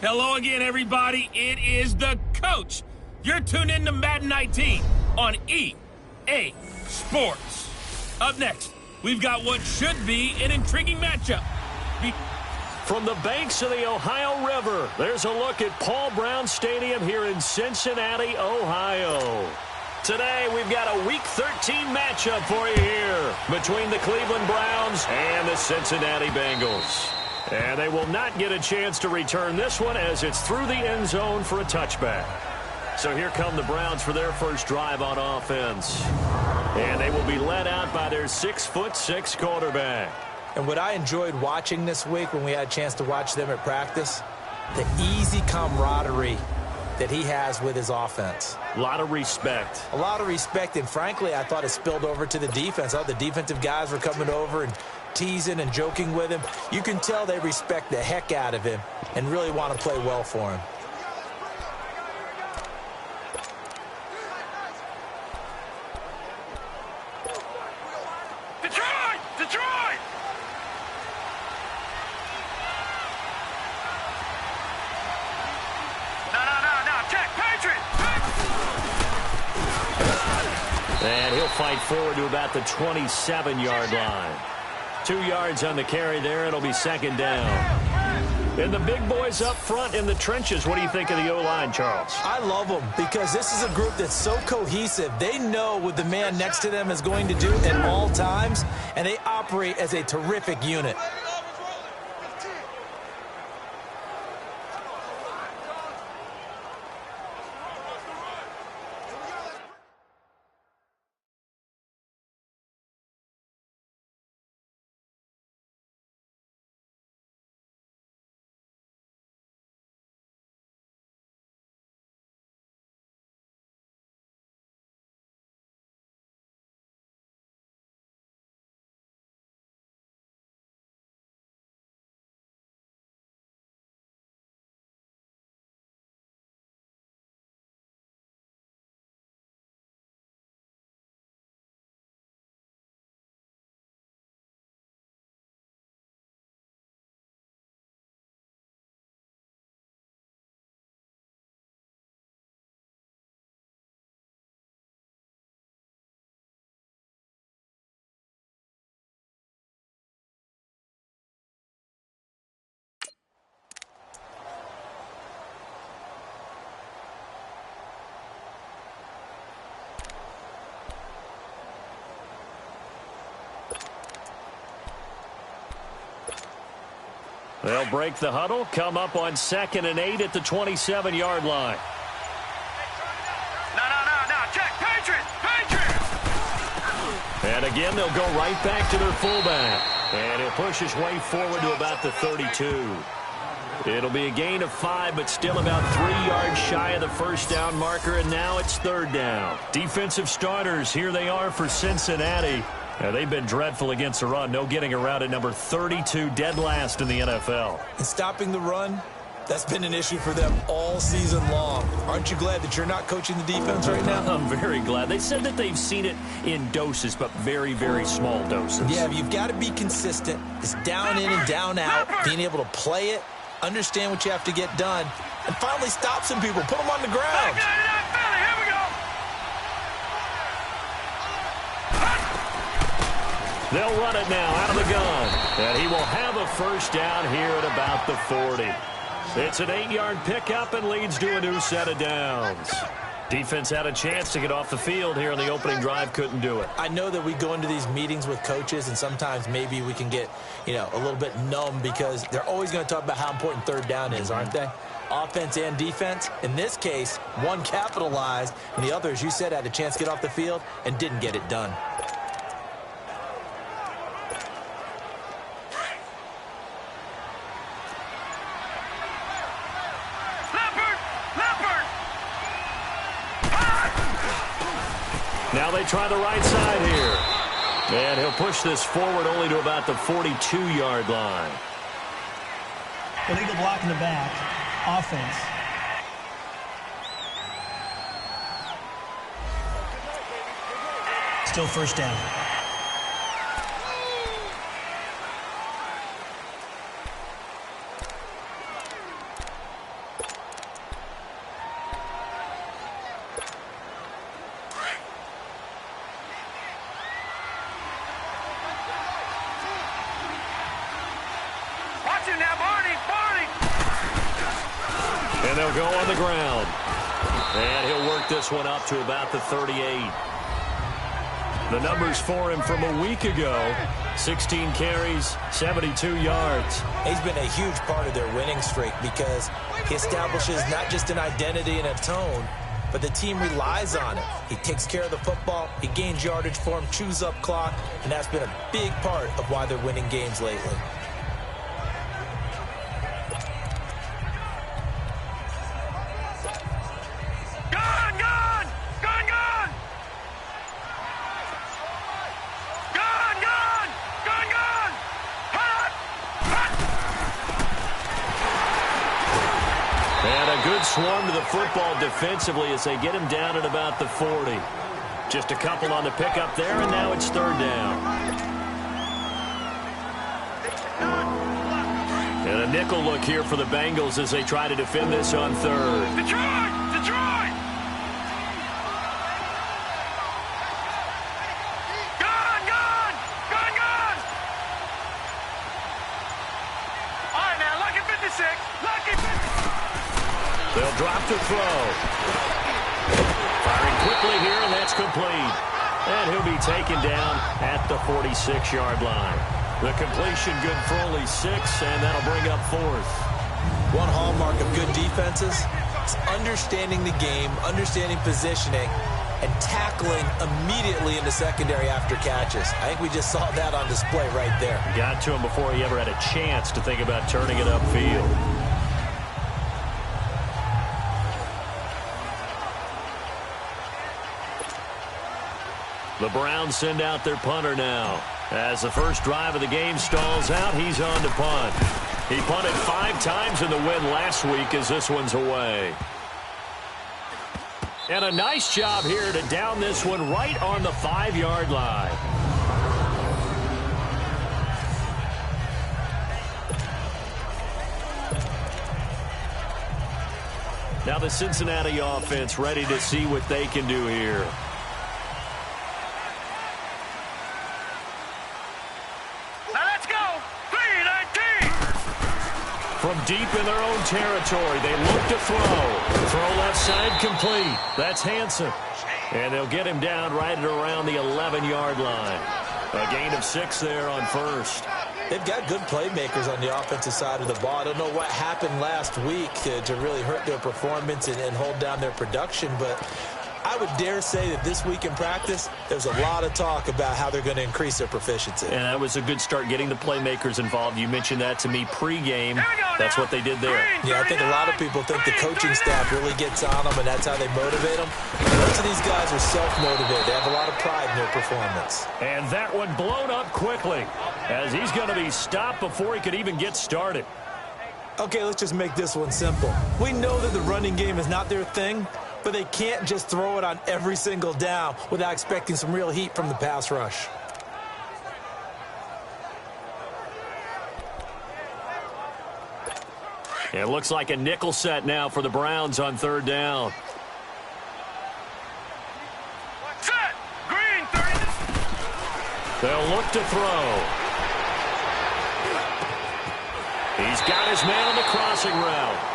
Hello again, everybody. It is the coach. You're tuned in to Madden 19 on EA Sports. Up next, we've got what should be an intriguing matchup. From the banks of the Ohio River, there's a look at Paul Brown Stadium here in Cincinnati, Ohio. Today, we've got a Week 13 matchup for you here between the Cleveland Browns and the Cincinnati Bengals. And they will not get a chance to return this one as it's through the end zone for a touchback. So here come the Browns for their first drive on offense. And they will be led out by their 6'6" quarterback. And what I enjoyed watching this week when we had a chance to watch them at practice, the easy camaraderie that he has with his offense. A lot of respect. A lot of respect, and frankly, I thought it spilled over to the defense. I thought the defensive guys were coming over and teasing and joking with him. You can tell they respect the heck out of him and really want to play well for him. Detroit! Detroit! No, check, Patriot! And he'll fight forward to about the 27-yard line. 2 yards on the carry there. It'll be second down. And the big boys up front in the trenches. What do you think of the O-line, Charles? I love them because this is a group that's so cohesive. They know what the man next to them is going to do at all times, and they operate as a terrific unit. They'll break the huddle, come up on 2nd and 8 at the 27-yard line. No, check, Patriot! And again, they'll go right back to their fullback. And he'll push his way forward to about the 32. It'll be a gain of 5, but still about 3 yards shy of the first down marker, and now it's third down. Defensive starters, here they are for Cincinnati. Now, they've been dreadful against the run. No getting around at number 32, dead last in the NFL. And stopping the run, that's been an issue for them all season long. Aren't you glad that you're not coaching the defense right now? I'm very glad. They said that they've seen it in doses, but very, very small doses. Yeah, you've got to be consistent. It's down in and down out, being able to play it, understand what you have to get done, and finally stop some people, put them on the ground. They'll run it now out of the gun. And he will have a first down here at about the 40. It's an 8-yard pickup and leads to a new set of downs. Defense had a chance to get off the field here in the opening drive, couldn't do it. I know that we go into these meetings with coaches, and sometimes maybe we can get, a little bit numb because they're always going to talk about how important third down is, aren't they? Offense and defense. In this case, one capitalized, and the other, as you said, had a chance to get off the field and didn't get it done. Now they try the right side here. And he'll push this forward only to about the 42-yard line. Illegal block in the back. Offense. Still first down. And they'll go on the ground. And he'll work this one up to about the 38. The numbers for him from a week ago: 16 carries, 72 yards. He's been a huge part of their winning streak because he establishes not just an identity and a tone, but the team relies on it. He takes care of the football, he gains yardage for him, chews up clock, and that's been a big part of why they're winning games lately. Good swarm to the football defensively as they get him down at about the 40. Just a couple on the pickup there, and now it's third down. And a nickel look here for the Bengals as they try to defend this on third. Detroit! Detroit! Gun! Gun! Gun! Gun! All right, now, lucky 56. Lucky 56. They'll drop to throw. Firing quickly here, and that's complete. And he'll be taken down at the 46-yard line. The completion good for only 6, and that'll bring up fourth. One hallmark of good defenses is understanding the game, understanding positioning, and tackling immediately in the secondary after catches. I think we just saw that on display right there. Got to him before he ever had a chance to think about turning it upfield. The Browns send out their punter now. As the first drive of the game stalls out, he's on to punt. He punted 5 times in the win last week as this one's away. And a nice job here to down this one right on the 5-yard line. Now the Cincinnati offense ready to see what they can do here. From deep in their own territory, they look to throw. Throw left side complete. That's Hansen. And they'll get him down right at around the 11-yard line. A gain of 6 there on first. They've got good playmakers on the offensive side of the ball. I don't know what happened last week to really hurt their performance and hold down their production, but I would dare say that this week in practice, there's a lot of talk about how they're going to increase their proficiency. And that was a good start getting the playmakers involved. You mentioned that to me pregame. That's what they did there. Yeah, I think a lot of people think the coaching staff really gets on them, and that's how they motivate them. Most of these guys are self-motivated. They have a lot of pride in their performance. And that one blown up quickly as he's going to be stopped before he could even get started. Okay, let's just make this one simple. We know that the running game is not their thing, but they can't just throw it on every single down without expecting some real heat from the pass rush. It looks like a nickel set now for the Browns on third down. Set! Green, 30. They'll look to throw. He's got his man on the crossing route.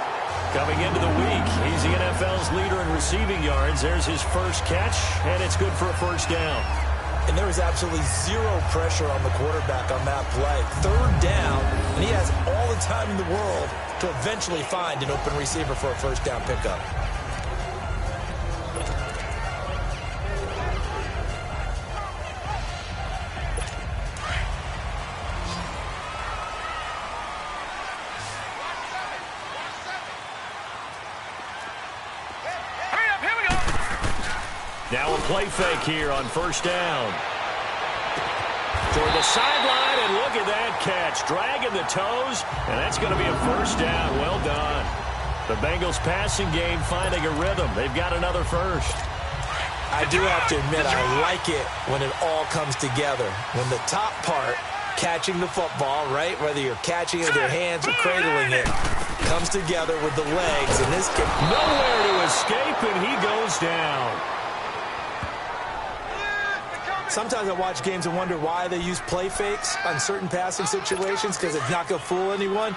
Coming into the week, he's the NFL's leader in receiving yards. There's his first catch, and it's good for a first down. And there was absolutely zero pressure on the quarterback on that play. Third down, and he has all the time in the world to eventually find an open receiver for a first down pickup. Now a play fake here on first down. Toward the sideline, and look at that catch. Dragging the toes, and that's going to be a first down. Well done. The Bengals passing game finding a rhythm. They've got another first. I do have to admit, I like it when it all comes together. When the top part, catching the football, right, whether you're catching it with your hands or cradling it, comes together with the legs. And this kid, nowhere to escape, and he goes down. Sometimes I watch games and wonder why they use play fakes on certain passing situations because it's not going to fool anyone.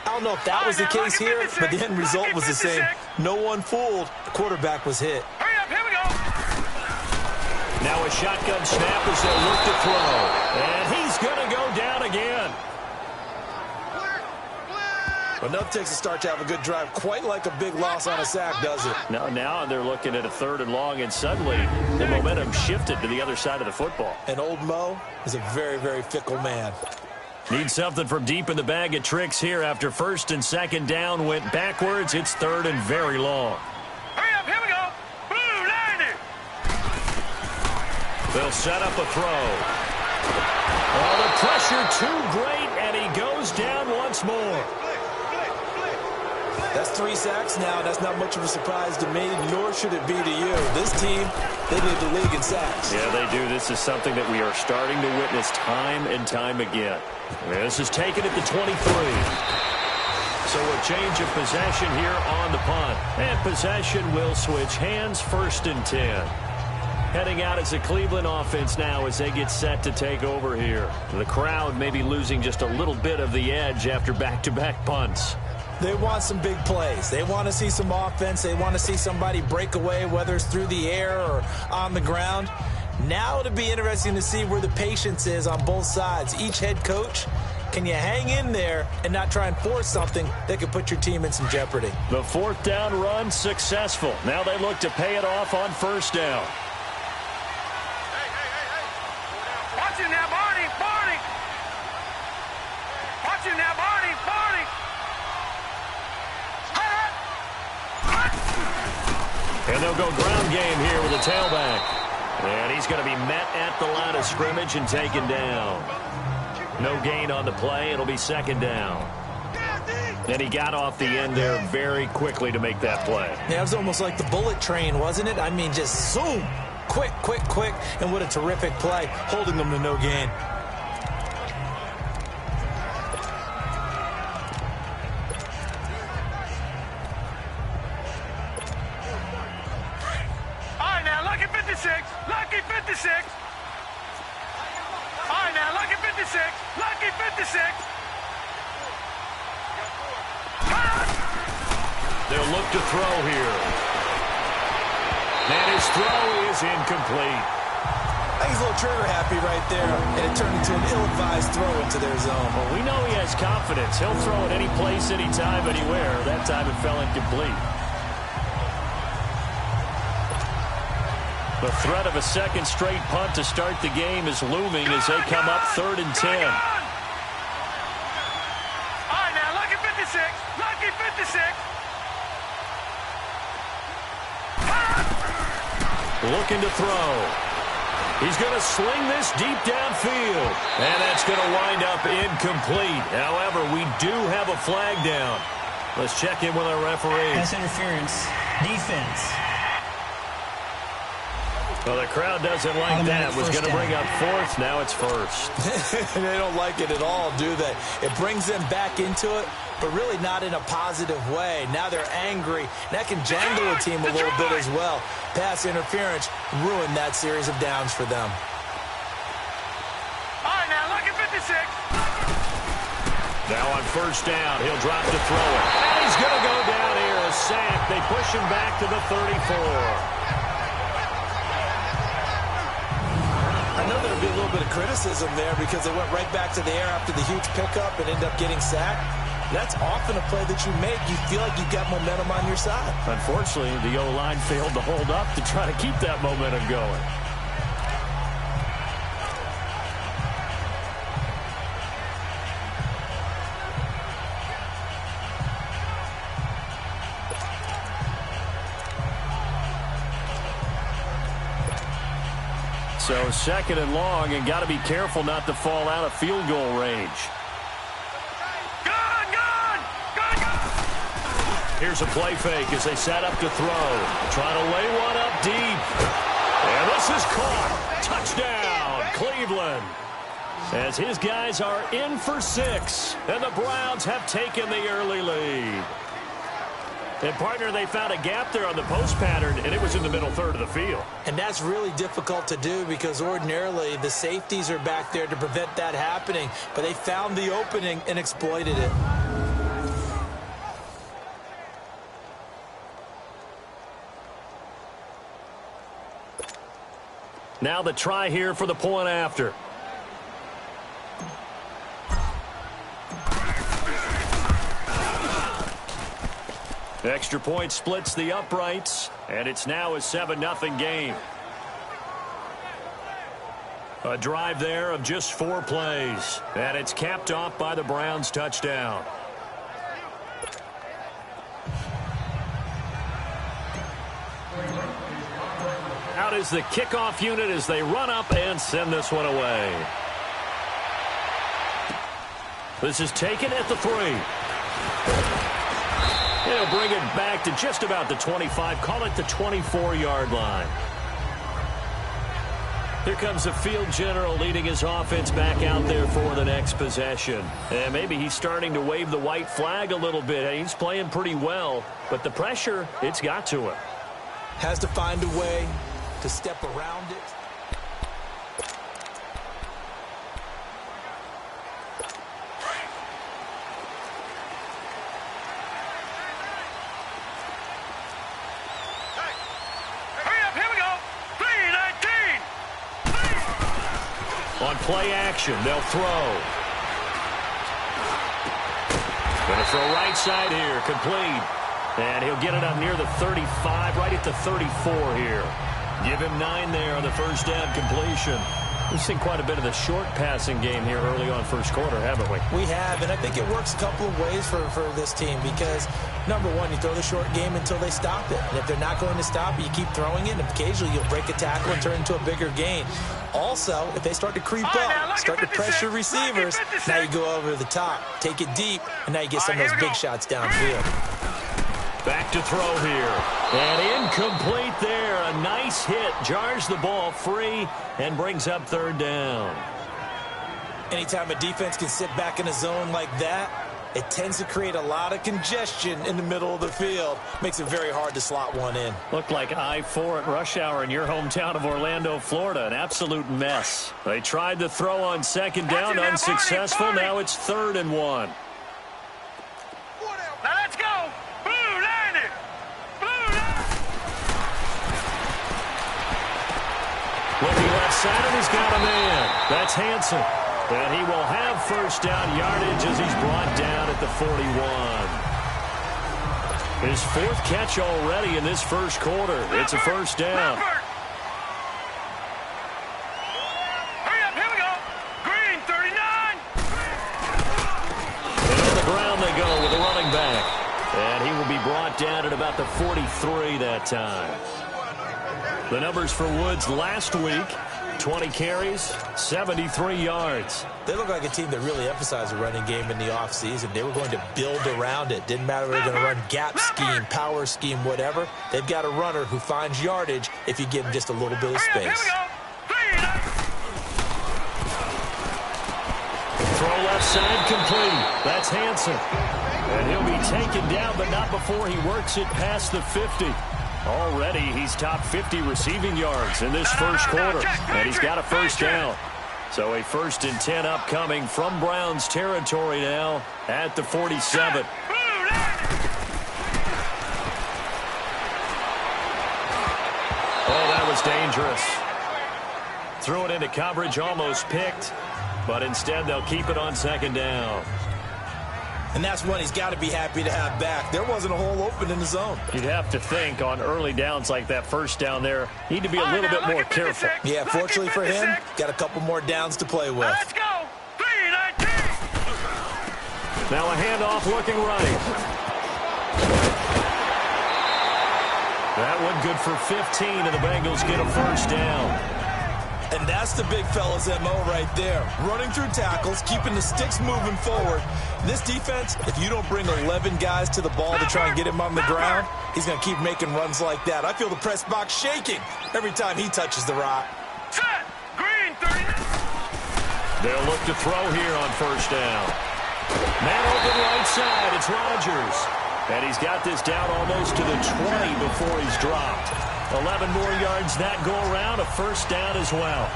I don't know if that was the case here, but the end result was the same. No one fooled. The quarterback was hit. Hurry up, here we go. Now a shotgun snap as they look to throw. And he's going to go down again. Enough takes a start to have a good drive, quite like a big loss on a sack, does it? Now they're looking at a 3rd and long, and suddenly the momentum shifted to the other side of the football. And old Mo is a very, very fickle man. Need something from deep in the bag of tricks here after 1st and 2nd down went backwards. It's 3rd and very long. Hurry up, here we go. Blue, line it. They'll set up a throw. Oh, the pressure too great, and he goes down once more. That's 3 sacks now. That's not much of a surprise to me, nor should it be to you. This team, they lead the league in sacks. Yeah, they do. This is something that we are starting to witness time and time again. This is taken at the 23. So a change of possession here on the punt. And possession will switch hands, 1st and 10. Heading out as a Cleveland offense now as they get set to take over here. The crowd may be losing just a little bit of the edge after back-to-back punts. They want some big plays. They want to see some offense. They want to see somebody break away, whether it's through the air or on the ground. Now it'll be interesting to see where the patience is on both sides. Each head coach, can you hang in there and not try and force something that could put your team in some jeopardy? The 4th down run successful. Now they look to pay it off on 1st down. Watch it now, Barney, Barney. Watch it now, Barney, Barney. And they'll go ground game here with a tailback. And he's going to be met at the line of scrimmage and taken down. No gain on the play. It'll be 2nd down. And he got off the end there very quickly to make that play. Yeah, it was almost like the bullet train, wasn't it? I mean, just zoom. Quick, quick, quick. And what a terrific play, holding them to no gain. Lucky 56. All right, now, lucky 56. Lucky 56. They'll look to throw here. And his throw is incomplete. I think he's a little trigger happy right there, and it turned into an ill-advised throw into their zone. Well, we know he has confidence. He'll throw it any place, anytime, anywhere. That time it fell incomplete. The threat of a 2nd straight punt to start the game is looming as they come up 3rd and 10. All right, now, lucky 56. Lucky 56. Looking to throw. He's going to sling this deep downfield. And that's going to wind up incomplete. However, we do have a flag down. Let's check in with our referee. That's interference. Defense. Well, the crowd doesn't like that. Was going to bring up 4th. Now it's 1st. They don't like it at all, do they? It brings them back into it, but really not in a positive way. Now they're angry. That can jangle a team a little bit as well. Pass interference ruined that series of downs for them. All right, now, lucky 56. Now on 1st down, he'll drop to throw it. And he's going to go down here, a sack. They push him back to the 34. I know there'll be a little bit of criticism there because they went right back to the air after the huge pickup and ended up getting sacked. That's often a play that you make. You feel like you've got momentum on your side. Unfortunately, the O-line failed to hold up to try to keep that momentum going. So 2nd and long, and got to be careful not to fall out of field goal range. Here's a play fake as they set up to throw. Trying to lay one up deep. And this is caught. Touchdown, Cleveland. As his guys are in for 6. And the Browns have taken the early lead. And, partner, they found a gap there on the post pattern, and it was in the middle third of the field. And that's really difficult to do because ordinarily the safeties are back there to prevent that happening. But they found the opening and exploited it. Now the try here for the point after. Extra point splits the uprights, and it's now a 7-0 game. A drive there of just 4 plays, and it's capped off by the Browns' touchdown. Out is the kickoff unit as they run up and send this one away. This is taken at the 3. He'll bring it back to just about the 25, call it the 24-yard line. Here comes the field general leading his offense back out there for the next possession. And maybe he's starting to wave the white flag a little bit. He's playing pretty well, but the pressure, it's got to him. Has to find a way to step around it. On play action, they'll throw. Going to throw right side here, complete. And he'll get it up near the 35, right at the 34 here. Give him 9 there on the first down completion. We've seen quite a bit of the short passing game here early on first quarter, haven't we? We have, and I think it works a couple of ways for this team because, number one, you throw the short game until they stop it. And if they're not going to stop it, you keep throwing it, and occasionally you'll break a tackle and turn into a bigger gain. Also, if they start to creep up, start to pressure receivers, now you go over the top, take it deep, and now you get some of those big shots downfield. Back to throw here. And incomplete there. A nice hit. Jars the ball free and brings up third down. Anytime a defense can sit back in a zone like that, it tends to create a lot of congestion in the middle of the field. Makes it very hard to slot one in. Looked like I-4 at rush hour in your hometown of Orlando, Florida. An absolute mess. They tried to throw on second down, unsuccessful. Now it's 3rd and 1. Now let's go. Blue line it. Blue line. Looking left side, and he's got a man. That's Hansen. And he will have first down yardage as he's brought down at the 41. His 4th catch already in this first quarter. It's a first down. Hurry up, here we go. Green, 39. And on the ground they go with the running back. And he will be brought down at about the 43 that time. The numbers for Woods last week, 20 carries, 73 yards. They look like a team that really emphasized the running game in the offseason. They were going to build around it. Didn't matter if they're going to run gap scheme, power scheme, whatever. They've got a runner who finds yardage if you give him just a little bit of space. Throw left side complete. That's Hansen. And he'll be taken down, but not before he works it past the 50. Already, he's top 50 receiving yards in this first quarter, and he's got a first down. So a 1st and 10 upcoming from Browns territory now at the 47. Oh, that was dangerous. Threw it into coverage, almost picked, but instead they'll keep it on second down. And that's one he's got to be happy to have back. There wasn't a hole open in the zone. You'd have to think on early downs like that first down there, need to be a little bit more careful. Yeah, fortunately for him, got a couple more downs to play with. Let's go. 3-19. Now a handoff looking right. That one good for 15, and the Bengals get a first down. And that's the big fella's MO right there. Running through tackles, keeping the sticks moving forward. This defense, if you don't bring 11 guys to the ball to try and get him on the ground, he's going to keep making runs like that. I feel the press box shaking every time he touches the rock. Set. Green, 30. They'll look to throw here on first down. Man open right side. It's Rodgers. And he's got this down almost to the 20 before he's dropped. 11 more yards that go around, a first down as well.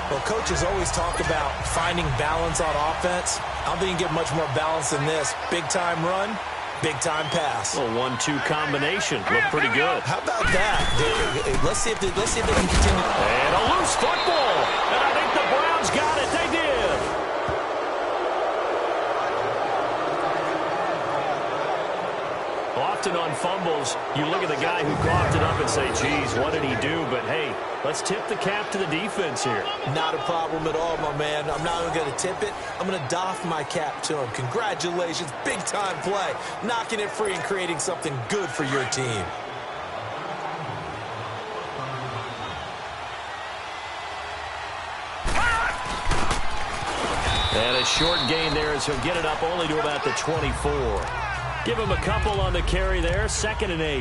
Well, coaches always talk about finding balance on offense. I don't think you can get much more balance than this. Big-time run, big-time pass. A 1-2 combination. Looked pretty good. How about that? Let's see if they can continue. And a loose football. And I think the Browns got it. They did. Often on fumbles, you look at the guy who coughed it up and say, geez, what did he do? But, hey, let's tip the cap to the defense here. Not a problem at all, my man. I'm not even going to tip it. I'm going to doff my cap to him. Congratulations. Big-time play. Knocking it free and creating something good for your team. And a short gain there as he'll get it up only to about the 24. Give him a couple on the carry there, 2nd and 8.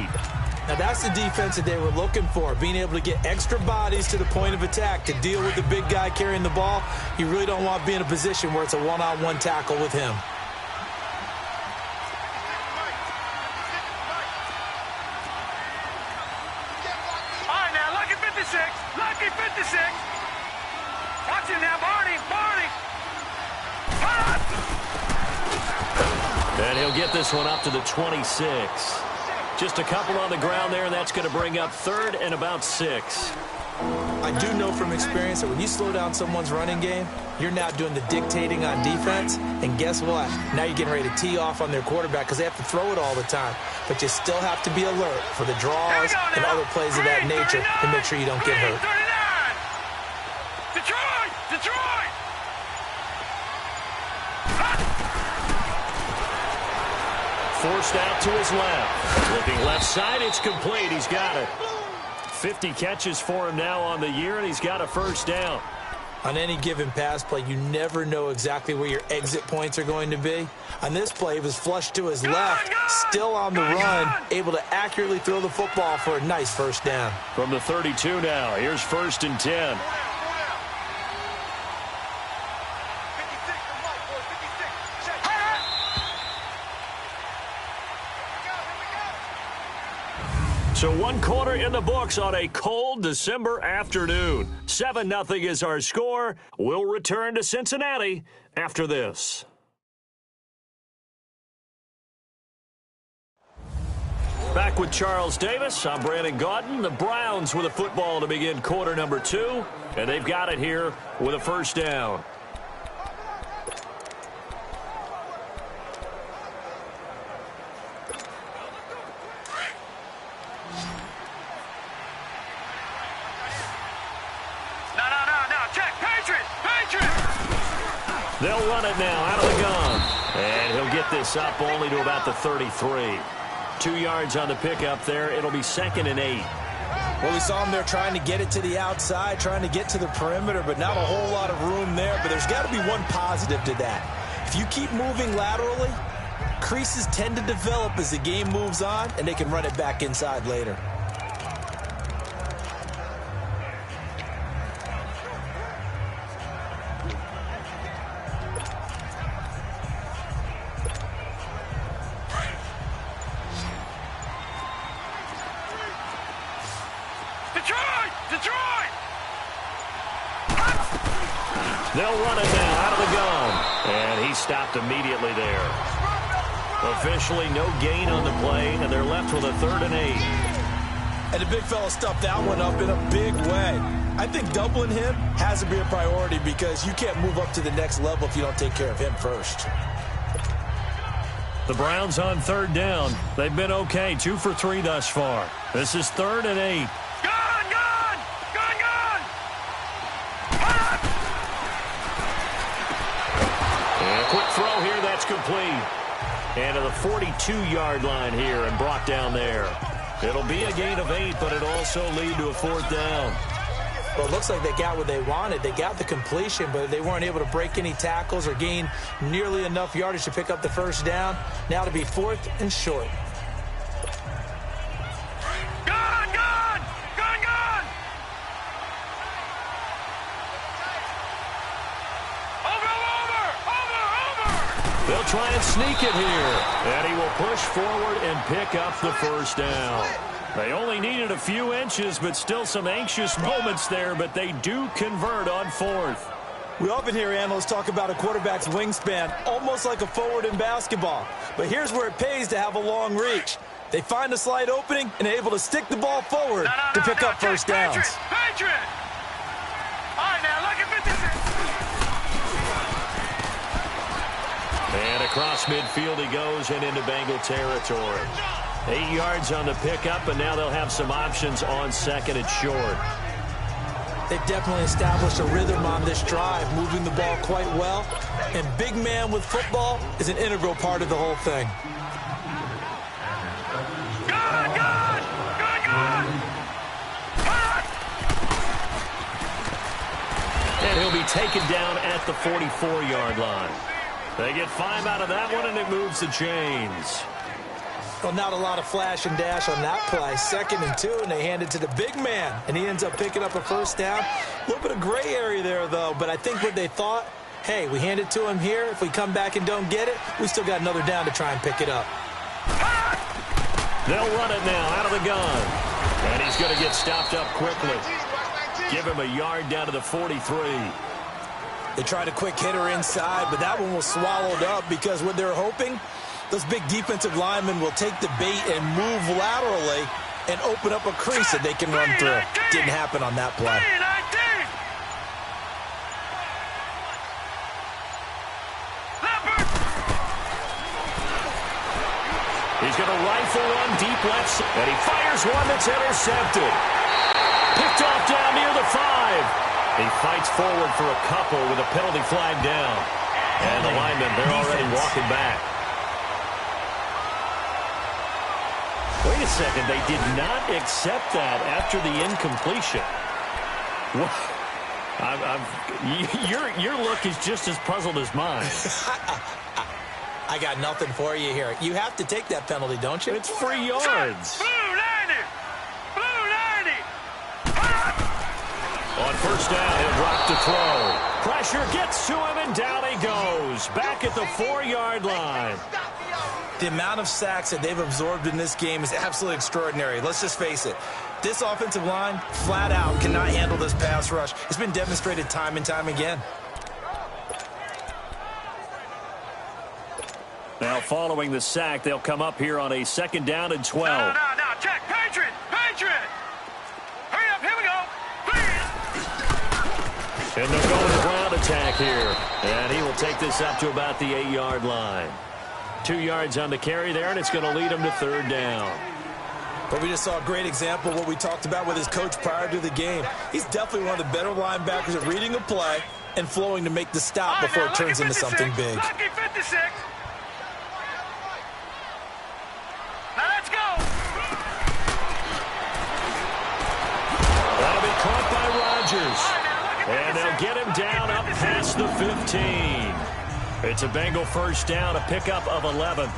Now, that's the defense that they were looking for, being able to get extra bodies to the point of attack to deal with the big guy carrying the ball. You really don't want to be in a position where it's a one-on-one tackle with him. All right, now, lucky 56. Lucky 56. Watch him now, Barney. Barney. And he'll get this one up to the 26. Just a couple on the ground there, and that's going to bring up 3rd and about 6. I do know from experience that when you slow down someone's running game, you're now doing the dictating on defense. And guess what? Now you're getting ready to tee off on their quarterback because they have to throw it all the time. But you still have to be alert for the draws and other plays of that nature to make sure you don't get hurt. Detroit! Detroit! Forced out to his left. Looking left side, it's complete. He's got it. 50 catches for him now on the year, and he's got a first down. On any given pass play, you never know exactly where your exit points are going to be. On this play, he was flushed to his left, still on the run, able to accurately throw the football for a nice first down. From the 32 now, here's 1st and 10. So 1 quarter in the books on a cold December afternoon. 7-0 is our score. We'll return to Cincinnati after this. Back with Charles Davis. I'm Brandon Gaudin. The Browns with a football to begin quarter number 2. And they've got it here with a first down. They'll run it now out of the gun. And he'll get this up only to about the 33. 2 yards on the pickup there. It'll be 2nd and 8. Well, we saw him there trying to get it to the outside, trying to get to the perimeter, but not a whole lot of room there. But there's got to be one positive to that. If you keep moving laterally, creases tend to develop as the game moves on, and they can run it back inside later. They'll run it now out of the gun. And he stopped immediately there. Officially no gain on the play, and they're left with a 3rd and 8. And the big fella stuffed that one up in a big way. I think doubling him has to be a priority because you can't move up to the next level if you don't take care of him first. The Browns on 3rd down. They've been okay, 2 for 3 thus far. This is 3rd and 8. Quick throw here, that's complete. And to the 42-yard line here and brought down there. It'll be a gain of 8, but it'll also lead to a 4th down. Well, it looks like they got what they wanted. They got the completion, but they weren't able to break any tackles or gain nearly enough yardage to pick up the first down. Now to be 4th and short. They'll try and sneak it here. And he will push forward and pick up the first down. They only needed a few inches, but still some anxious moments there, but they do convert on fourth. We often hear analysts talk about a quarterback's wingspan, almost like a forward in basketball. But here's where it pays to have a long reach. They find a slight opening and are able to stick the ball forward to pick up first downs. Patriot! All right, now, look at 56. And across midfield he goes and into Bengal territory. 8 yards on the pickup, and now they'll have some options on second and short. They've definitely established a rhythm on this drive, moving the ball quite well. And big man with football is an integral part of the whole thing. Good, good! Good, good! And he'll be taken down at the 44-yard line. They get 5 out of that one, and it moves the chains. Well, not a lot of flash and dash on that play. 2nd and 2, and they hand it to the big man, and he ends up picking up a first down. A little bit of gray area there, though, but I think what they thought, hey, we hand it to him here. If we come back and don't get it, we still got another down to try and pick it up. They'll run it now out of the gun. And he's going to get stopped up quickly. Give him a yard down to the 43. They tried a quick hitter inside, but that one was swallowed up because what they're hoping, those big defensive linemen will take the bait and move laterally and open up a crease that they can run through. Didn't happen on that play. He's going to rifle one deep left, and he fires one that's intercepted. Picked off down near the 5. He fights forward for a couple with a penalty flag down. And the linemen, they're already walking back. Wait a second, they did not accept that after the incompletion. Your look is just as puzzled as mine. I got nothing for you here. You have to take that penalty, don't you? It's 3 yards. On first down, he'll drop to throw. Pressure gets to him, and down he goes. Back at the 4-yard line. The amount of sacks that they've absorbed in this game is absolutely extraordinary. Let's just face it. This offensive line, flat out, cannot handle this pass rush. It's been demonstrated time and time again. Now, following the sack, they'll come up here on a 2nd down and 12. No, check. Patriot! Hurry up, here we go. And they'll go with the ground attack here. And he will take this up to about the 8-yard line. 2 yards on the carry there, and it's going to lead him to 3rd down. But we just saw a great example of what we talked about with his coach prior to the game. He's definitely one of the better linebackers at reading a play and flowing to make the stop before it turns into something big. Lucky 56. Now let's go. That'll be caught by Rodgers. And they'll get him down up past the 15. It's a Bengal first down, a pickup of 11.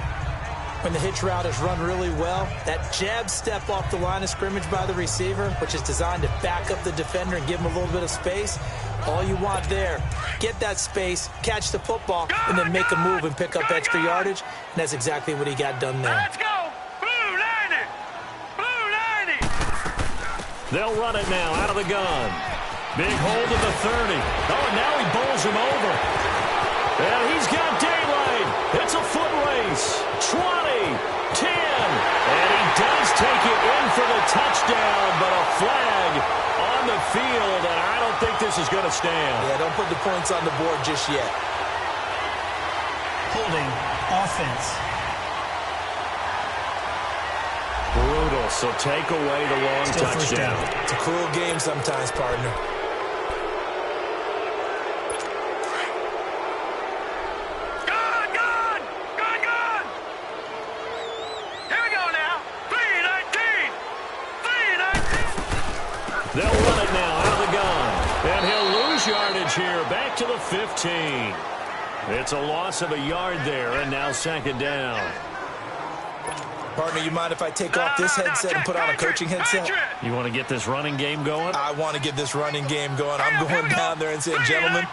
When the hitch route is run really well, that jab step off the line of scrimmage by the receiver, which is designed to back up the defender and give him a little bit of space, all you want there, get that space, catch the football, and then make a move and pick up extra yardage, and that's exactly what he got done there. Let's go. Blue 90. Blue 90. They'll run it now out of the gun. Big hold of the 30. Oh, and now he bowls him over. And he's got daylight. It's a foot race. 20, 10. And he does take it in for the touchdown, but a flag on the field, and I don't think this is going to stand. Yeah, don't put the points on the board just yet. Holding offense. Brutal, so take away the long touchdown. It's a cruel game sometimes, partner. They'll run it now out of the gun. And he'll lose yardage here back to the 15. It's a loss of a yard there, and now 2nd down. Partner, you mind if I take off this headset and put on a coaching headset? You want to get this running game going? I want to get this running game going. I'm going down there and saying, gentlemen,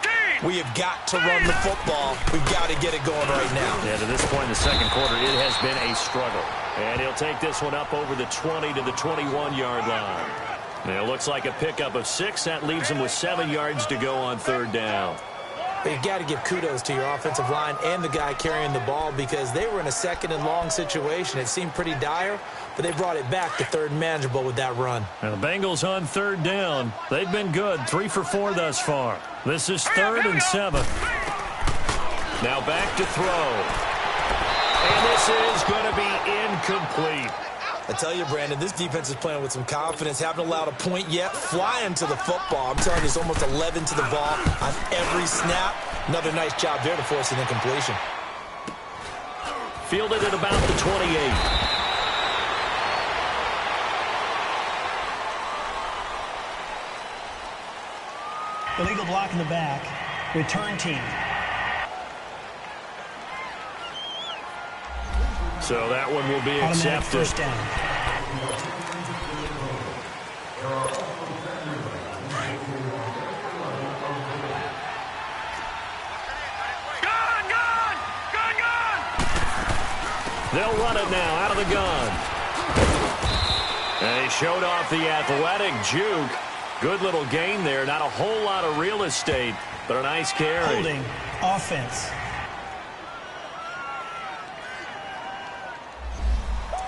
We have got to run the football. We've got to get it going right now. Yeah, to this point in the second quarter, it has been a struggle. And he'll take this one up over the 20 to the 21-yard line. And it looks like a pickup of 6. That leaves him with 7 yards to go on third down. But you got to give kudos to your offensive line and the guy carrying the ball because they were in a second and long situation. It seemed pretty dire, but they brought it back to third and manageable with that run. And the Bengals on third down. They've been good, 3 for 4 thus far. This is 3rd and 7. Now back to throw. And this is going to be incomplete. I tell you, Brandon, this defense is playing with some confidence. Haven't allowed a point yet. Flying to the football. I'm telling you, it's almost 11 to the ball on every snap. Another nice job there to force an incompletion. Fielded at about the 28. Illegal block in the back. Return team. So that one will be Automatic accepted. first down. They'll run it now out of the gun. And he showed off the athletic juke. Good little gain there. Not a whole lot of real estate, but a nice carry. Holding. Offense.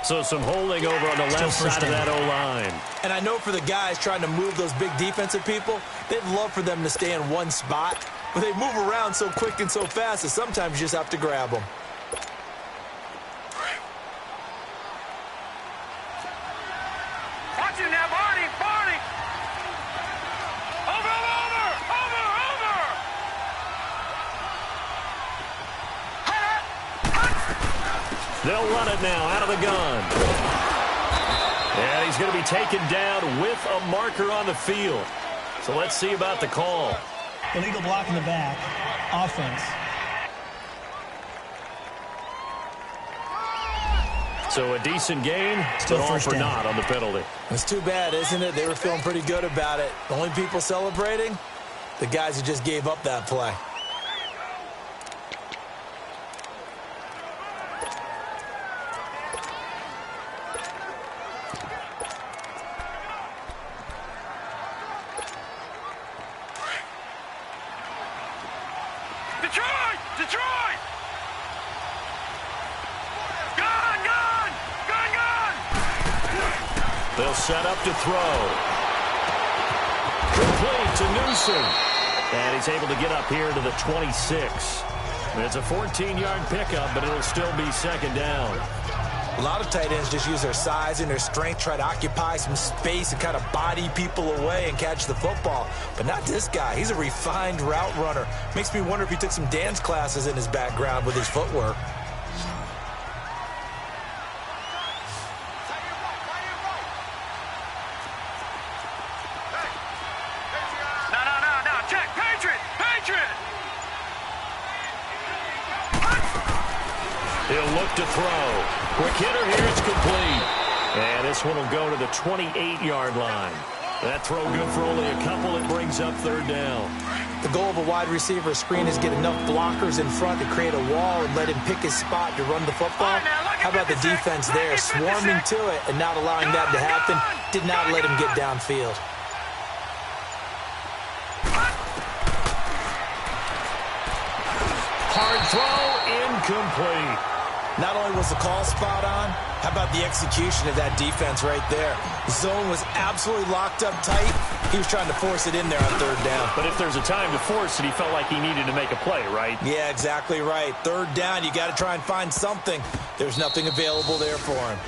So some holding over on the left side of that O-line. And I know for the guys trying to move those big defensive people, they'd love for them to stay in one spot, but they move around so quick and so fast that sometimes you just have to grab them. Watch it now, Barney! Barney! Over! They'll run it now out of the gun. And he's going to be taken down with a marker on the field. So let's see about the call. Illegal block in the back. Offense. So a decent gain, Still but all first for down. naught on the penalty. It's too bad, isn't it? They were feeling pretty good about it. The only people celebrating? The guys who just gave up that play. Detroit! Gun! They'll set up to throw. Complete to Newsom. And he's able to get up here to the 26. It's a 14-yard pickup, but it'll still be second down. A lot of tight ends just use their size and their strength, try to occupy some space and kind of body people away and catch the football. But not this guy. He's a refined route runner. Makes me wonder if he took some dance classes in his background with his footwork. No. Check. Patriot! He'll look to throw. Quick hitter here, it's complete. And this one will go to the 28-yard line. That throw good for only a couple. It brings up third down. The goal of a wide receiver screen is get enough blockers in front to create a wall and let him pick his spot to run the football. How about the defense there, swarming to it and not allowing that to happen? Did not let him get downfield. Hard throw, incomplete. Not only was the call spot on, how about the execution of that defense right there? The zone was absolutely locked up tight. He was trying to force it in there on third down. But if there's a time to force it, he felt like he needed to make a play, right? Yeah, exactly right. Third down, you got to try and find something. There's nothing available there for him.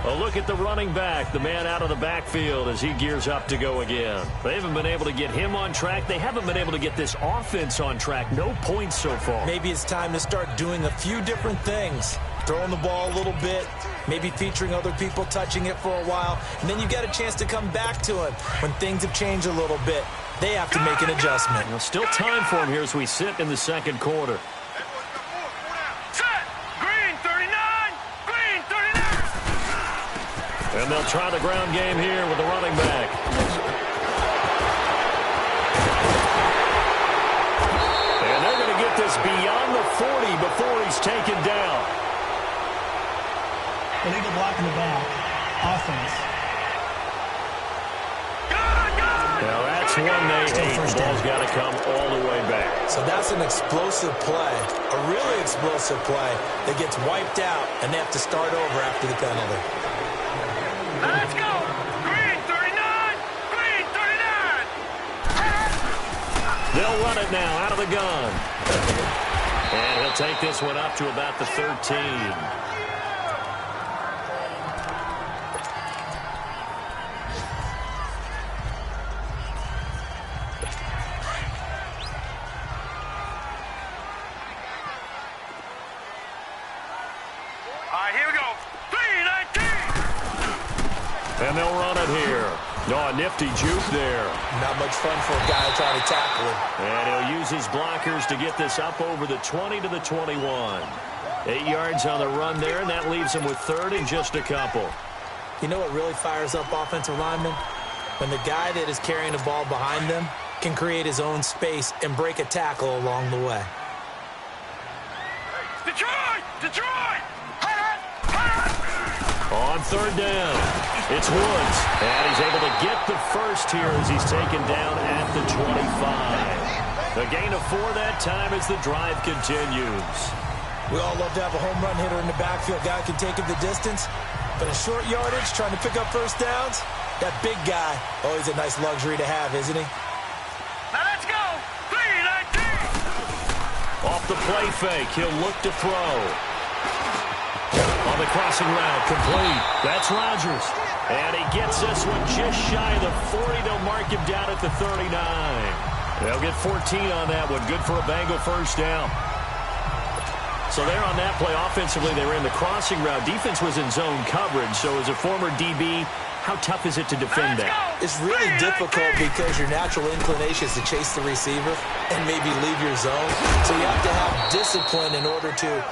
A look at the running back, the man out of the backfield as he gears up to go again. They haven't been able to get him on track. They haven't been able to get this offense on track. No points so far. Maybe it's time to start doing a few different things. Throwing the ball a little bit, maybe featuring other people touching it for a while, and then you get a chance to come back to him when things have changed a little bit. They have to make an adjustment. Well, still time for him here as we sit in the second quarter. Set! Green 39! Green 39! And they'll try the ground game here with the running back. is beyond the 40 before he's taken down. Illegal block in the back. Offense. Now that's one they hate. The ball's got to come all the way back. So that's an explosive play, a really explosive play that gets wiped out, and they have to start over after the penalty. Let's go. Green 39. Green 39. They'll run it now out of the gun. And he'll take this one up to about the 13. And they'll run it here. Oh, a nifty juke there. Not much fun for a guy trying to tackle him. And he'll use his blockers to get this up over the 20 to the 21. 8 yards on the run there, and that leaves him with third and just a couple. You know what really fires up offensive linemen? When the guy that is carrying the ball behind them can create his own space and break a tackle along the way. Detroit! Detroit! On third down, it's Woods. And he's able to get the first here as he's taken down at the 25. The gain of 4 that time as the drive continues. We all love to have a home run hitter in the backfield. Guy can take it the distance. But a short yardage, trying to pick up first downs, that big guy, always a nice luxury to have, isn't he? Now let's go. 3-19. Off the play fake, he'll look to throw. On the crossing route, complete. That's Rodgers. And he gets this one just shy of the 40. They'll mark him down at the 39. They'll get 14 on that one. Good for a Bengal first down. So there on that play, offensively, they ran the crossing route. Defense was in zone coverage. So as a former DB, how tough is it to defend that? It's really difficult because your natural inclination is to chase the receiver and maybe leave your zone. So you have to have discipline in order to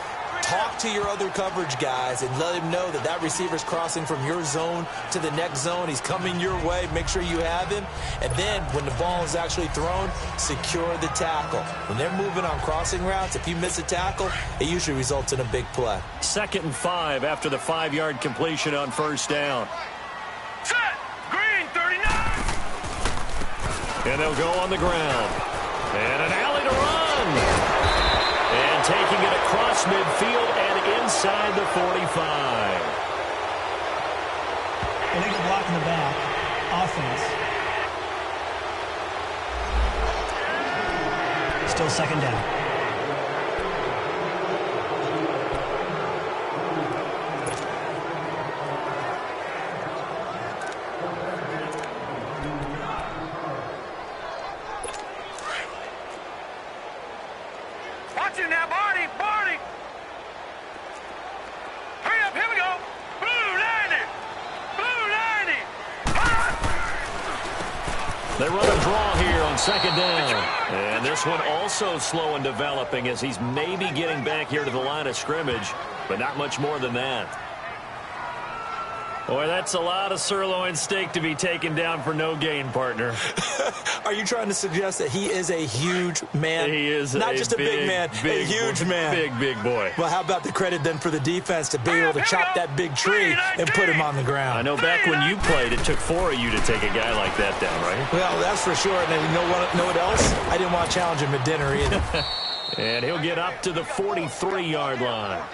talk to your other coverage guys and let him know that that receiver's crossing from your zone to the next zone. He's coming your way. Make sure you have him. And then when the ball is actually thrown, secure the tackle. When they're moving on crossing routes, if you miss a tackle, it usually results in a big play. 2nd and 5 after the 5-yard completion on first down. Set. Green 39. And they'll go on the ground. And an alley to run. And taking it across midfield and inside the 45. Illegal block in the back. Offense. Still second down. Watch it now, Barney! Barney! Hurry up, here we go! Blue 90! Blue 90! They run a draw here on 2nd down. And this one also slow and developing as he's maybe getting back here to the line of scrimmage, but not much more than that. Boy, that's a lot of sirloin steak to be taken down for no gain, partner. Are you trying to suggest that he is a huge man? He is not just a big man, a huge man. Big boy. Well, how about the credit then for the defense to be able to chop that big tree and put him on the ground? I know back when you played, it took 4 of you to take a guy like that down, right? Well, that's for sure. And then you know what else? I didn't want to challenge him at dinner either. And he'll get up to the 43-yard line.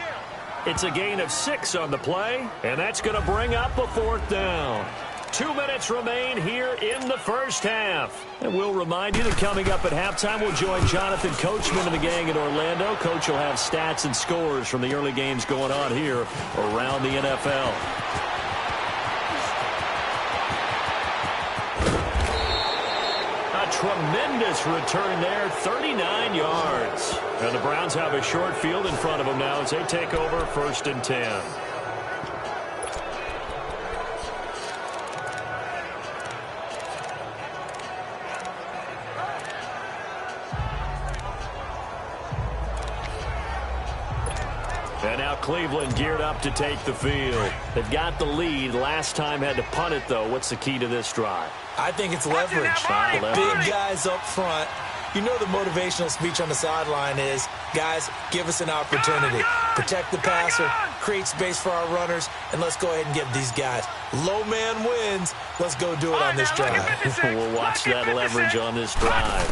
It's a gain of 6 on the play, and that's going to bring up a 4th down. 2 minutes remain here in the first half. And we'll remind you that coming up at halftime, we'll join Jonathan Coachman and the gang in Orlando. Coach will have stats and scores from the early games going on here around the NFL. A tremendous return there, 39 yards. And the Browns have a short field in front of them now as they take over 1st and 10. And now Cleveland geared up to take the field. They've got the lead. Last time had to punt it, though. What's the key to this drive? I think it's leverage. Leverage. Big guys up front. You know the motivational speech on the sideline is, guys, give us an opportunity. Protect the passer, create space for our runners, and let's go ahead and give these guys. Low man wins. Let's go do it on this drive. We'll watch that leverage on this drive.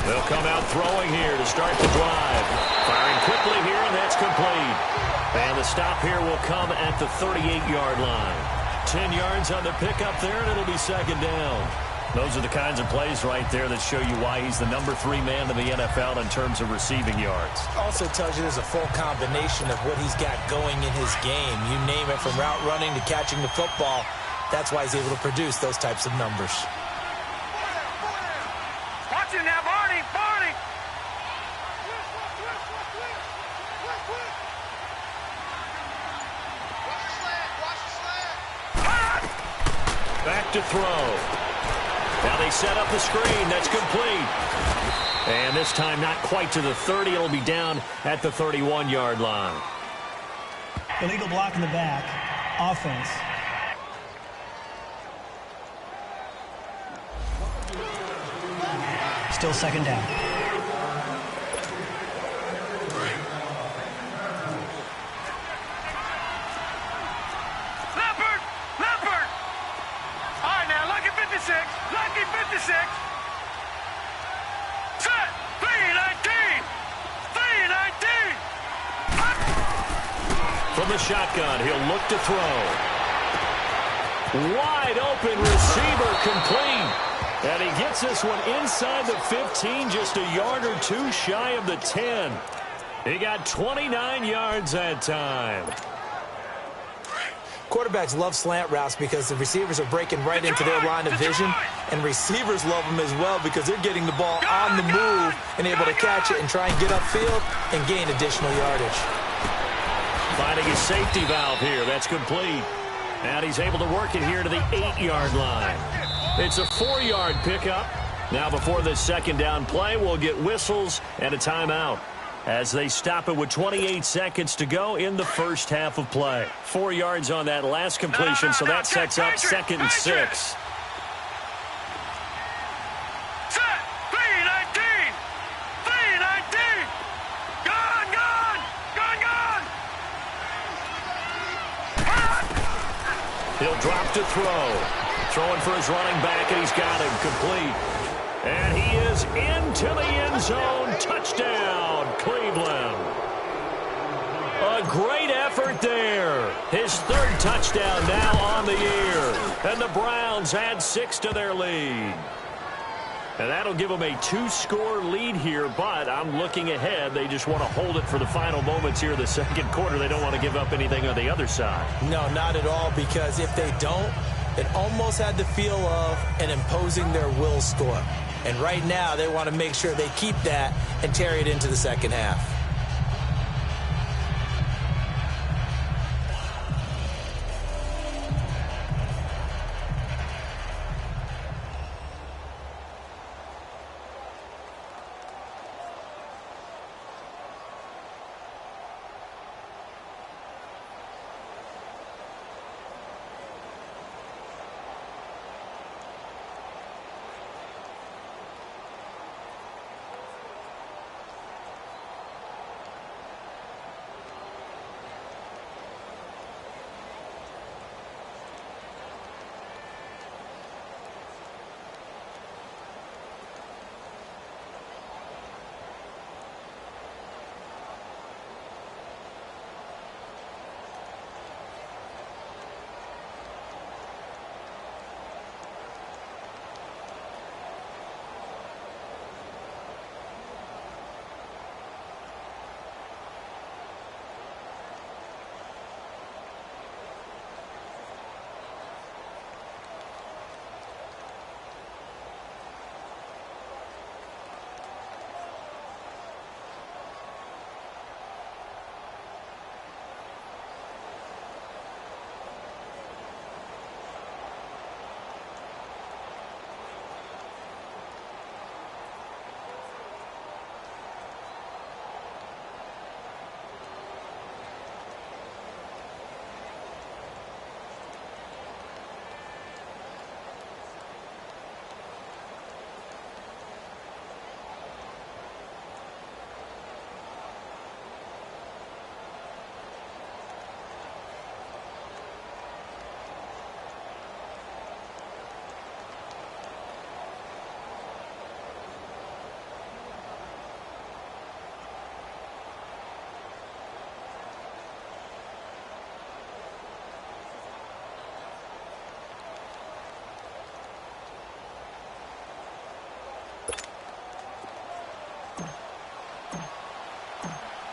They'll come out throwing here to start the drive. Firing quickly here, and that's complete. And the stop here will come at the 38-yard line. 10 yards on the pickup there, and it'll be second down. Those are the kinds of plays right there that show you why he's the number 3 man in the NFL in terms of receiving yards. Also tells you there's a full combination of what he's got going in his game. You name it, from route running to catching the football. That's why he's able to produce those types of numbers. Watch it now, Barney! Barney! Back to throw. Now they set up the screen. That's complete. And this time not quite to the 30. It'll be down at the 31-yard line. Illegal block in the back. Offense. Still second down. Leopard! Leopard! All right, now, lucky 56. Lucky 56. Set! 319! 319! From the shotgun, he'll look to throw. Wide open receiver, complete. And he gets this one inside the 15, just a yard or two shy of the 10. He got 29 yards that time. Quarterbacks love slant routes because the receivers are breaking right into their line of vision, and receivers love them as well because they're getting the ball on the move and able to catch it and try and get upfield and gain additional yardage. Finding his safety valve here. That's complete. And he's able to work it here to the 8-yard line. It's a 4-yard pickup. Now before this second down play, we'll get whistles and a timeout as they stop it with 28 seconds to go in the first half of play. 4 yards on that last completion, so that sets up 2nd and 6. Set! 319! 319! Gone! Gone! Gone! Gone! He'll drop to throw. Throwing for his running back, and he's got him complete. And he is into the end zone. Touchdown, Cleveland. A great effort there. His 3rd touchdown now on the year. And the Browns add 6 to their lead. And that'll give them a 2-score lead here, but I'm looking ahead. They just want to hold it for the final moments here in the second quarter. They don't want to give up anything on the other side. No, not at all, because if they don't, it almost had the feel of an imposing their will score. And right now, they want to make sure they keep that and carry it into the second half.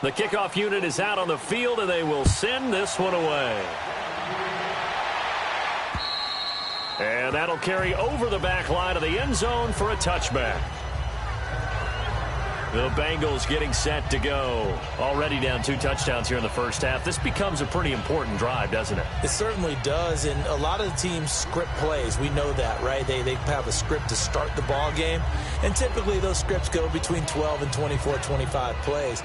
The kickoff unit is out on the field, and they will send this one away. And that'll carry over the back line of the end zone for a touchback. The Bengals getting set to go. Already down 2 touchdowns here in the first half. This becomes a pretty important drive, doesn't it? It certainly does, and a lot of the teams script plays. We know that, right? They have a script to start the ball game, and typically those scripts go between 12 and 24, 25 plays.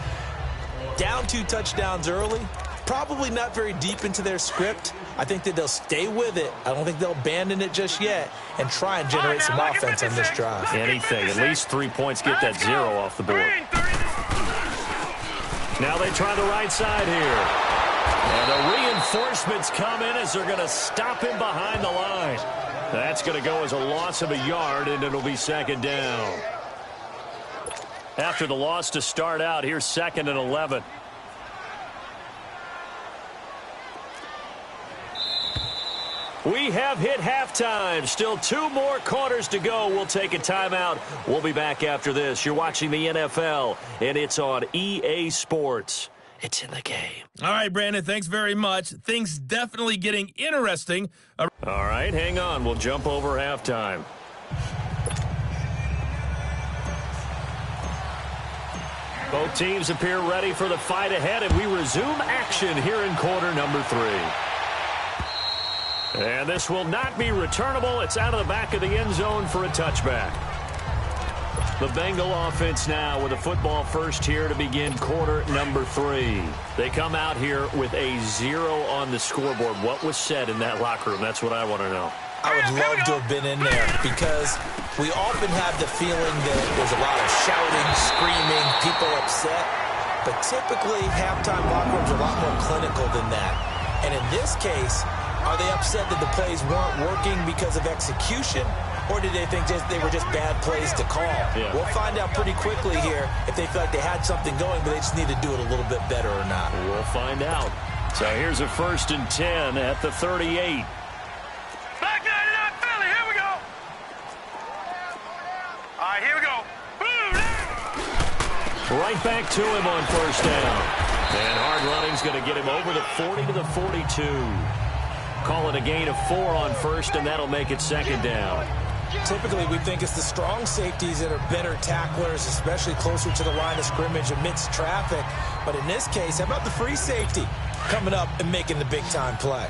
Down 2 touchdowns early, probably not very deep into their script. I think that they'll stay with it. I don't think they'll abandon it just yet and try and generate some offense on this drive. Anything. At least 3 points. Get that 0 off the board. Now they try the right side here. And the reinforcements come in as they're going to stop him behind the line. That's going to go as a loss of a yard, and it'll be 2nd down. After the loss to start out, here's 2nd and 11. We have hit halftime. Still 2 more quarters to go. We'll take a timeout. We'll be back after this. You're watching the NFL, and it's on EA Sports. It's in the game. All right, Brandon, thanks very much. Things definitely getting interesting. All right, hang on. We'll jump over halftime. Both teams appear ready for the fight ahead, and we resume action here in quarter number 3. And this will not be returnable. It's out of the back of the end zone for a touchback. The Bengal offense now with a football first here to begin quarter number 3. They come out here with a 0 on the scoreboard. What was said in that locker room? That's what I want to know. I would love to have been in there because we often have the feeling that there's a lot of shouting, screaming, people upset. But typically, halftime locker rooms are a lot more clinical than that. And in this case, are they upset that the plays weren't working because of execution, or did they think they were just bad plays to call? Yeah. We'll find out pretty quickly here if they feel like they had something going, but they just need to do it a little bit better or not. We'll find out. So here's a 1st and 10 at the 38. Back 99 Philly, here we go. All right, here we go. Right back to him on 1st down. And hard running's going to get him over the 40 to the 42. Call it a gain of 4 on 1st, and that'll make it 2nd down. Typically, we think it's the strong safeties that are better tacklers, especially closer to the line of scrimmage amidst traffic. But in this case, how about the free safety coming up and making the big-time play?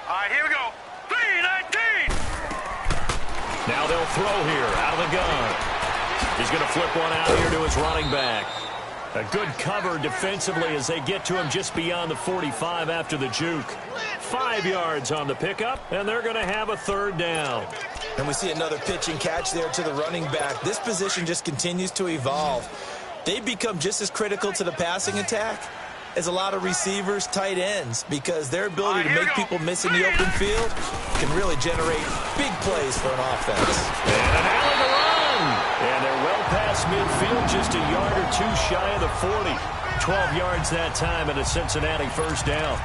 All right, here we go. 3-19. Now they'll throw here out of the gun. He's going to flip one out here to his running back. A good cover defensively as they get to him just beyond the 45 after the juke. 5 yards on the pickup, and they're going to have a 3rd down. And we see another pitch and catch there to the running back. This position just continues to evolve. They become just as critical to the passing attack as a lot of receivers, tight ends, because their ability to make people miss in the open field can really generate big plays for an offense. And an alley to run. And they're well past midfield, just a yard or 2 shy of the 40. 12 yards that time, and a Cincinnati 1st down.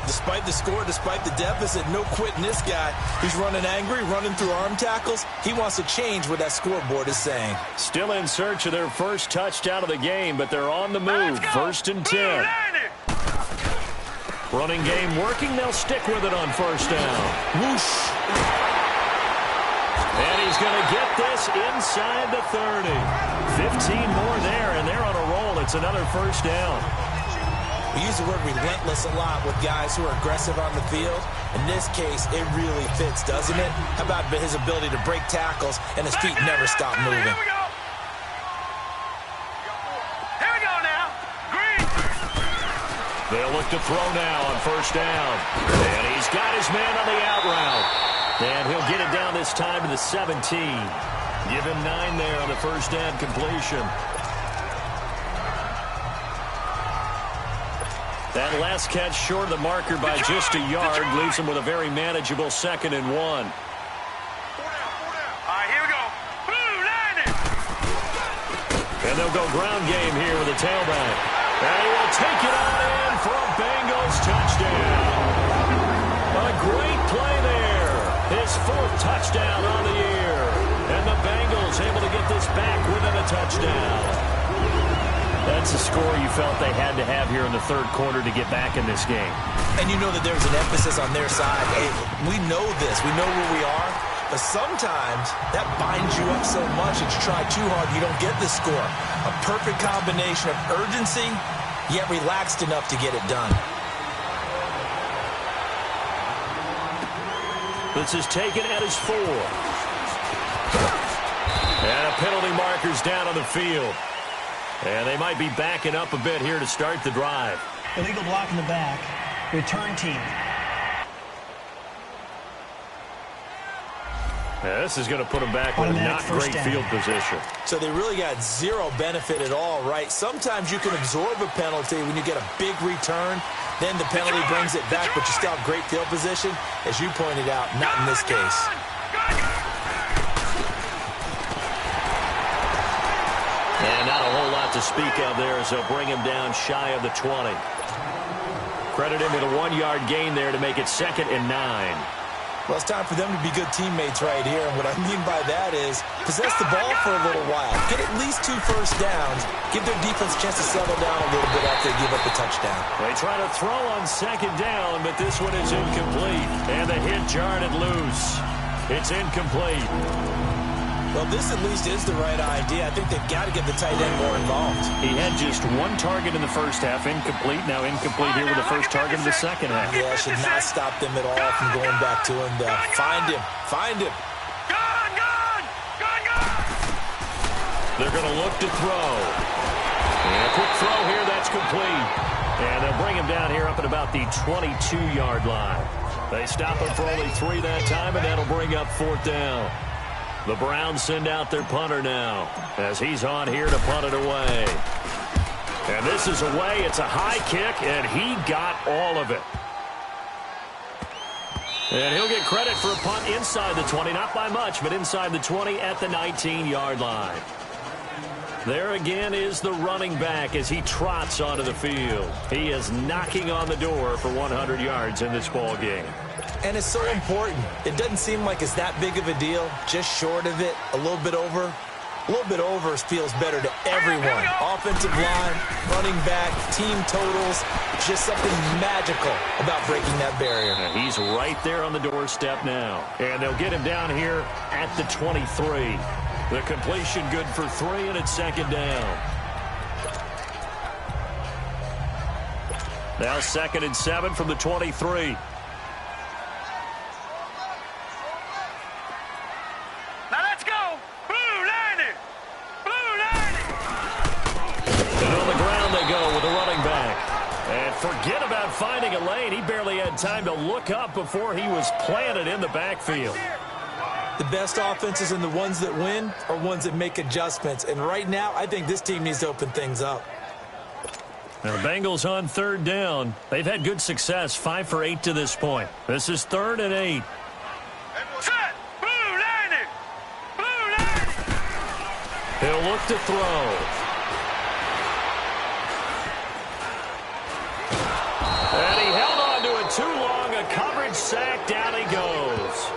Despite the score, despite the deficit, no quitting this guy. He's running angry, running through arm tackles. He wants to change what that scoreboard is saying. Still in search of their first touchdown of the game, but they're on the move. 1st and 10. Running game working. They'll stick with it on 1st down. Whoosh. And he's going to get this inside the 30. 15 more there, and they're on a roll. It's another 1st down. We use the word relentless a lot with guys who are aggressive on the field. In this case, it really fits, doesn't it? How about his ability to break tackles and his feet never stop moving? Here we go. Here we go now. Green. They'll look to throw now on 1st down. And he's got his man on the out route. And he'll get it down this time to the 17. Give him 9 there on the 1st down completion. That last catch short of the marker by just a yard leaves him with a very manageable 2nd and 1. All right, here we go. And they'll go ground game here with a tailback. And he will take it on in for a Bengals touchdown. A great play there. His 4th touchdown on the year. And the Bengals able to get put this back within a touchdown. That's a score you felt they had to have here in the third quarter to get back in this game. And you know that there's an emphasis on their side. Hey, we know this. We know where we are. But sometimes that binds you up so much that you try too hard, you don't get the score. A perfect combination of urgency, yet relaxed enough to get it done. This is taken at his 4. And a penalty marker's down on the field. And they might be backing up a bit here to start the drive. Illegal block in the back. Return team. Yeah, this is going to put them back with a not great field position. So they really got zero benefit at all, right? Sometimes you can absorb a penalty when you get a big return. Then the penalty brings it back, but you still have great field position. As you pointed out, not in this case. And not a whole lot to speak of there as they'll bring him down shy of the 20. Credit him with a 1-yard gain there to make it 2nd and 9. Well, it's time for them to be good teammates right here. And what I mean by that is possess the ball for a little while. Get at least 2 first downs. Give their defense a chance to settle down a little bit after they give up the touchdown. They try to throw on 2nd down, but this one is incomplete. And the hit jarred it loose. It's incomplete. Well, this at least is the right idea. I think they've got to get the tight end more involved. He had just 1 target in the first half, incomplete. Now incomplete here with the first target of the second half. Yeah, should not stop them at all from going back to him. Find him. Find him. Gone! They're going to look to throw. And a quick throw here, that's complete. And they'll bring him down here up at about the 22-yard line. They stop him for only 3 that time, and that'll bring up 4th down. The Browns send out their punter now as he's on here to punt it away. And this is away. It's a high kick, and he got all of it. And he'll get credit for a punt inside the 20, not by much, but inside the 20 at the 19-yard line. There again is the running back as he trots onto the field. He is knocking on the door for 100 yards in this ball game. And it's so important. It doesn't seem like it's that big of a deal. Just short of it, a little bit over. A little bit over feels better to everyone. Offensive line, running back, team totals. Just something magical about breaking that barrier. And he's right there on the doorstep now. And they'll get him down here at the 23. The completion good for 3, and it's 2nd down. Now 2nd and 7 from the 23. Forget about finding a lane. He barely had time to look up before he was planted in the backfield. The best offenses and the ones that win are ones that make adjustments. And right now, I think this team needs to open things up. Now, the Bengals on 3rd down. They've had good success, 5 for 8 to this point. This is 3rd and 8. Set! Blue line! Blue line! He'll look to throw. And he held on to it too long. A coverage sack. Down he goes.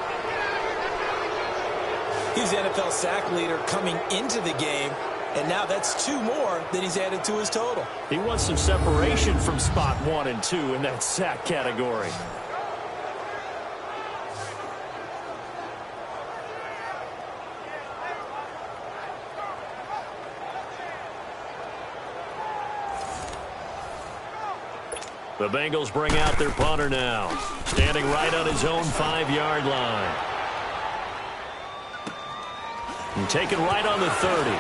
He's the NFL sack leader coming into the game, and now that's 2 more that he's added to his total. He wants some separation from spot 1 and 2 in that sack category. The Bengals bring out their punter now, standing right on his own 5-yard line. And taken right on the 30.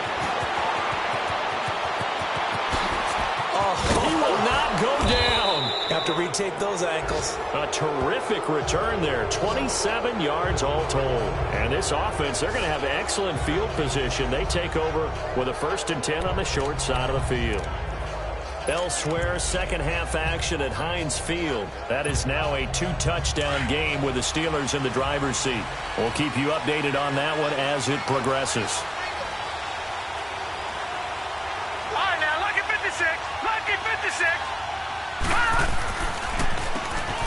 Oh, he will not go down. Have to retake those ankles. A terrific return there, 27 yards all told. And this offense, they're going to have excellent field position. They take over with a 1st and 10 on the short side of the field. Elsewhere, second half action at Heinz Field. That is now a 2-touchdown game with the Steelers in the driver's seat. We'll keep you updated on that one as it progresses. All right, now, lucky 56. Lucky 56.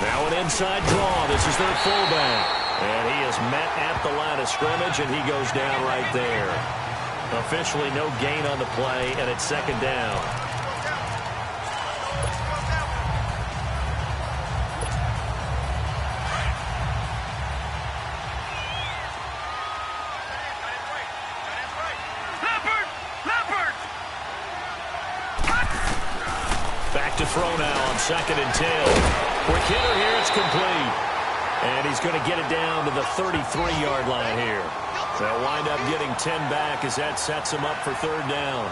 Now an inside draw. This is their fullback. And he is met at the line of scrimmage, and he goes down right there. Officially no gain on the play, and it's second down. Back to throw now on 2nd and 10. Quick hitter here, it's complete. And he's going to get it down to the 33-yard line here. They'll wind up getting 10 back as that sets him up for 3rd down.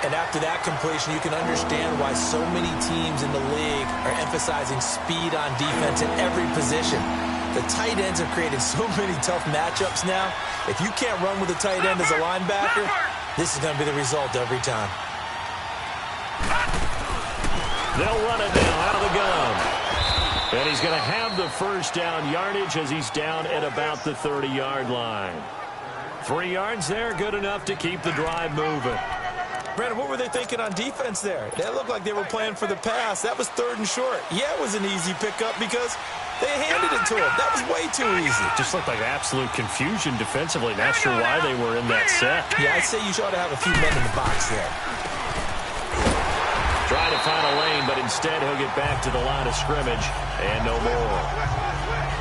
And after that completion, you can understand why so many teams in the league are emphasizing speed on defense in every position. The tight ends have created so many tough matchups now. If you can't run with a tight end as a linebacker, this is going to be the result every time. They'll run it now out of the gun. And he's going to have the 1st down yardage as he's down at about the 30-yard line. 3 yards there, good enough to keep the drive moving. Brandon, what were they thinking on defense there? They looked like they were playing for the pass. That was 3rd and short. Yeah, it was an easy pickup because they handed it to him. That was way too easy. Just looked like absolute confusion defensively. Not sure why they were in that set. Yeah, I'd say you ought to have a few men in the box there. Trying to find a lane, but instead he'll get back to the line of scrimmage and no more.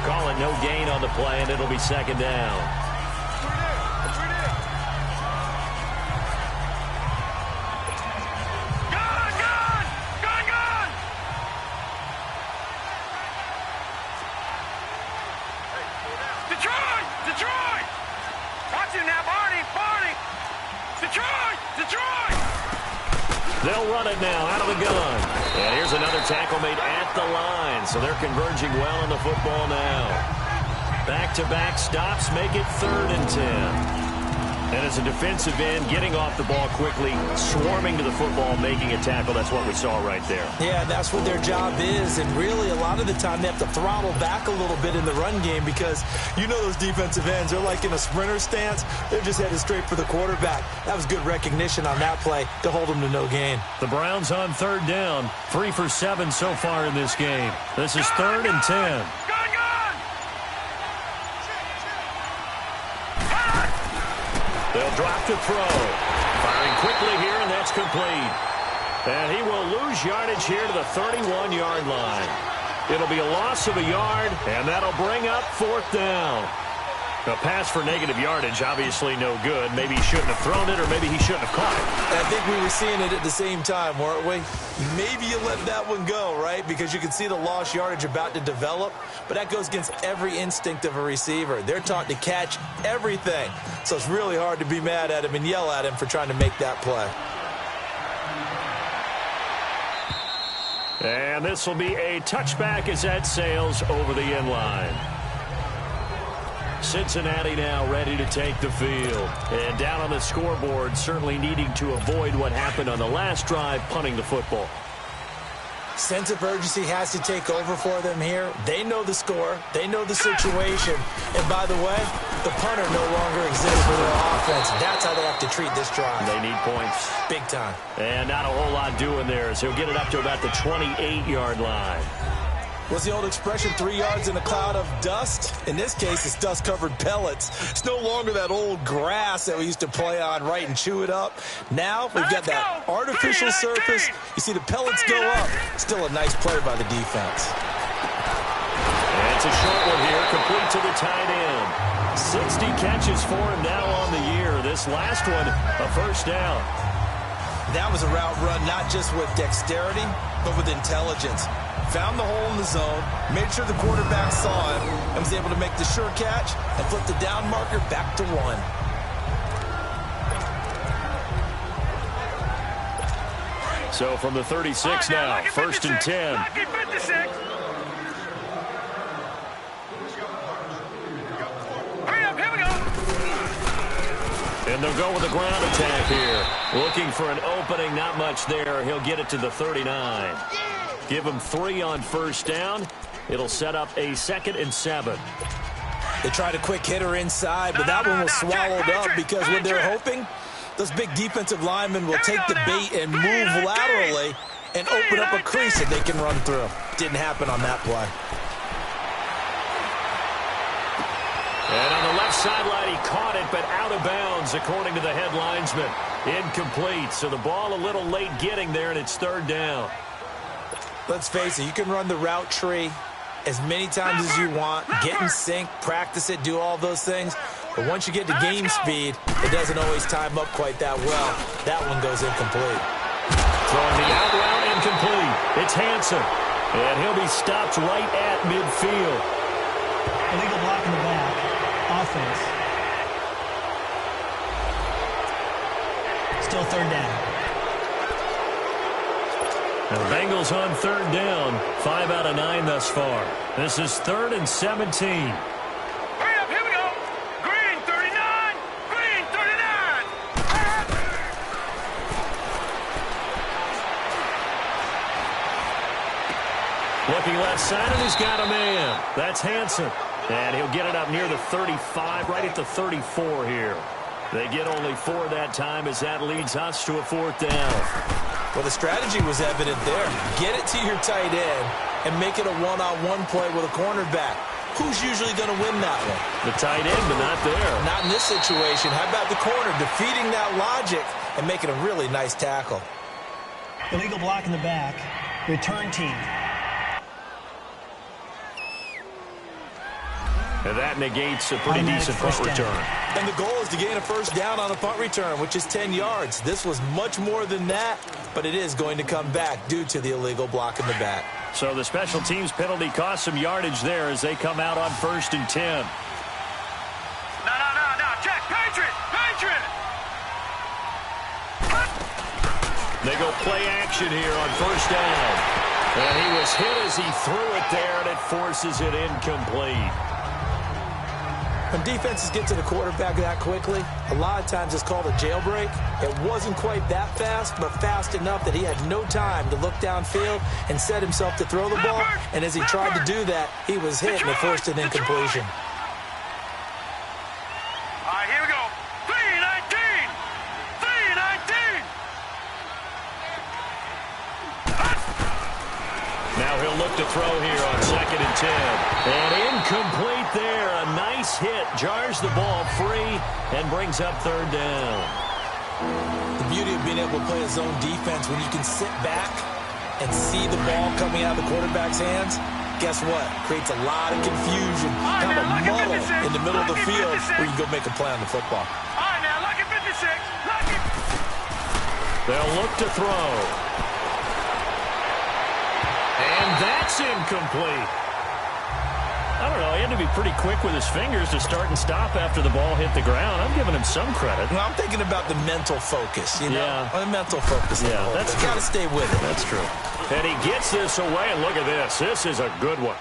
Call it no gain on the play, and it'll be 2nd down. They'll run it now out of the gun. And here's another tackle made at the line. So they're converging well on the football now. Back-to-back stops make it 3rd and 10. And as a defensive end, getting off the ball quickly, swarming to the football, making a tackle. That's what we saw right there. Yeah, that's what their job is. And really, a lot of the time, they have to throttle back a little bit in the run game because you know those defensive ends, they're like in a sprinter stance. They're just headed straight for the quarterback. That was good recognition on that play to hold them to no gain. The Browns on 3rd down. 3 for 7 so far in this game. This is 3rd and 10. They'll drop to throw. Firing quickly here, and that's complete. And he will lose yardage here to the 31-yard line. It'll be a loss of a yard, and that'll bring up 4th down. A pass for negative yardage, obviously no good. Maybe he shouldn't have thrown it, or maybe he shouldn't have caught it. I think we were seeing it at the same time, weren't we? Maybe you let that one go, right? Because you can see the lost yardage about to develop, but that goes against every instinct of a receiver. They're taught to catch everything, so it's really hard to be mad at him and yell at him for trying to make that play. And this will be a touchback as that sails over the end line. Cincinnati now ready to take the field. And down on the scoreboard, certainly needing to avoid what happened on the last drive, punting the football. Sense of urgency has to take over for them here. They know the score. They know the situation. And by the way, the punter no longer exists for their offense. That's how they have to treat this drive. They need points. Big time. And not a whole lot doing there, so he'll get it up to about the 28-yard line. What's the old expression, 3 yards in a cloud of dust? In this case, it's dust-covered pellets. It's no longer that old grass that we used to play on, right, and chew it up. Now we've got that artificial surface. You see the pellets go up. Still a nice play by the defense. And it's a short one here, complete to the tight end. 60 catches for him now on the year. This last one, a 1st down. That was a route run not just with dexterity, but with intelligence. Found the hole in the zone, made sure the quarterback saw it, and was able to make the sure catch and flip the down marker back to 1. So from the 36 now, 1st and 10. Hurry up, here we go. And they'll go with a ground attack here. Looking for an opening, not much there. He'll get it to the 39. Give him 3 on 1st down. It'll set up a 2nd and 7. They tried a quick hitter inside, but that one was swallowed up because what they're hoping, those big defensive linemen will take the bait and move laterally and open up a crease that they can run through. Didn't happen on that play. And on the left sideline. He caught it, but out of bounds, according to the head linesman. Incomplete. So the ball a little late getting there, and it's third down. Let's face it, you can run the route tree as many times as you want, get in sync, practice it, do all those things. But once you get to game speed, it doesn't always time up quite that well. That one goes incomplete. Throwing the out route, incomplete. It's Hansen, and he'll be stopped right at midfield. Illegal block in the back. Offense. Still third down. And the Bengals on third down. 5 out of 9 thus far. This is 3rd and 17. Hurry up, here we go. Green 39. Green 39. Looking left side, and he's got a man. That's Hansen. And he'll get it up near the 35, right at the 34 here. They get only 4 that time as that leads us to a 4th down. Well, the strategy was evident there. Get it to your tight end and make it a one-on-one play with a cornerback. Who's usually going to win that one? The tight end, but not there. Not in this situation. How about the corner defeating that logic and making a really nice tackle? Illegal block in the back. Return team. And that negates a pretty decent punt return. And the goal is to gain a first down on a punt return, which is 10 yards. This was much more than that, but it is going to come back due to the illegal block in the back. So the special teams penalty cost some yardage there as they come out on 1st and 10. No. Jack, Patriot. They go play action here on 1st down. And he was hit as he threw it there, and it forces it incomplete. When defenses get to the quarterback that quickly, a lot of times it's called a jailbreak. It wasn't quite that fast, but fast enough that he had no time to look downfield and set himself to throw the ball. And as he tried to do that, he was hit and it forced an incompletion. All right, here we go. 3-19. Now he'll look to throw here on 2nd and 10. And incomplete there. A nice hit. Jars the ball free and brings up 3rd down. The beauty of being able to play a zone defense when you can sit back and see the ball coming out of the quarterback's hands, guess what? Creates a lot of confusion, kind of a muddle in the middle of the field where you can go make a play on the football. All right, now, lucky 56. Lucky. They'll look to throw. And that's incomplete. I don't know. He had to be pretty quick with his fingers to start and stop after the ball hit the ground. I'm giving him some credit. Well, I'm thinking about the mental focus, you know? Yeah. The mental focus. Yeah, that's true. Got to stay with it. That's true. And he gets this away, and look at this. This is a good one.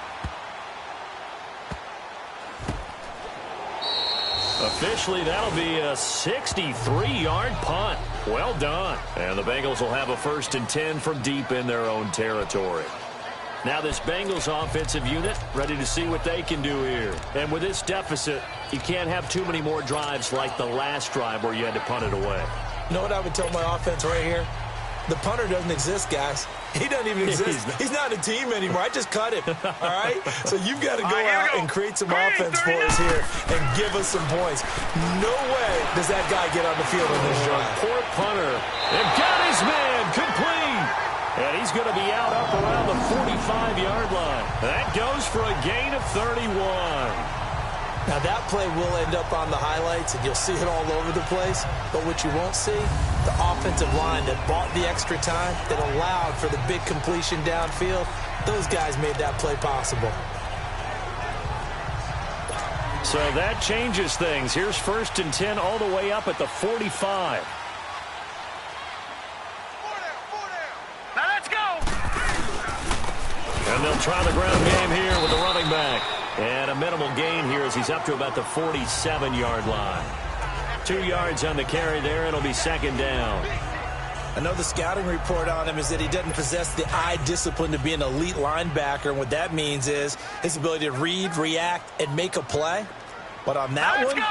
Officially, that'll be a 63-yard punt. Well done. And the Bengals will have a 1st and 10 from deep in their own territory. Now this Bengals offensive unit ready to see what they can do here. And with this deficit, you can't have too many more drives like the last drive where you had to punt it away. You know what I would tell my offense right here? The punter doesn't exist, guys. He doesn't even exist. He's not a team anymore. I just cut him, all right? So you've got to go out and create some offense for us here and give us some points. No way does that guy get on the field on this drive. Poor punter. They've got his man complete. And he's going to be out up around the 45-yard line. That goes for a gain of 31. Now, that play will end up on the highlights, and you'll see it all over the place. But what you won't see, the offensive line that bought the extra time, that allowed for the big completion downfield, those guys made that play possible. So that changes things. Here's 1st and 10 all the way up at the 45. Now let's go. And they'll try the ground game here with the running back. And a minimal gain here as he's up to about the 47-yard line. 2 yards on the carry there. It'll be 2nd down. I know the scouting report on him is that he doesn't possess the eye discipline to be an elite linebacker. And what that means is his ability to read, react, and make a play. But on that one,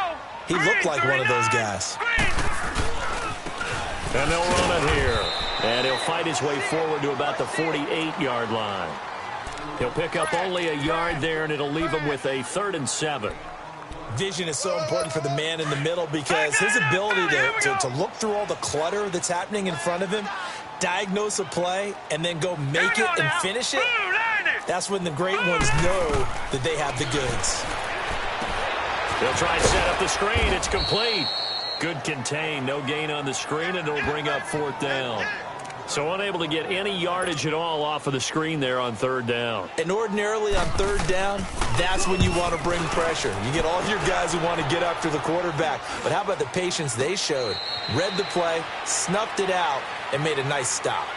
he looked like one of those guys. And they'll run it here. And he'll fight his way forward to about the 48-yard line. He'll pick up only a yard there, and it'll leave him with a 3rd and 7. vision is so important for the man in the middle because his ability to look through all the clutter that's happening in front of him, diagnose a play, and then go make it and finish it, that's when the great ones know that they have the goods. They'll try and set up the screen. It's complete. Good contain. No gain on the screen, and it'll bring up 4th down. So unable to get any yardage at all off of the screen there on 3rd down. And ordinarily on 3rd down, that's when you want to bring pressure. You get all your guys who want to get after the quarterback. But how about the patience they showed? Read the play, snuffed it out, and made a nice stop.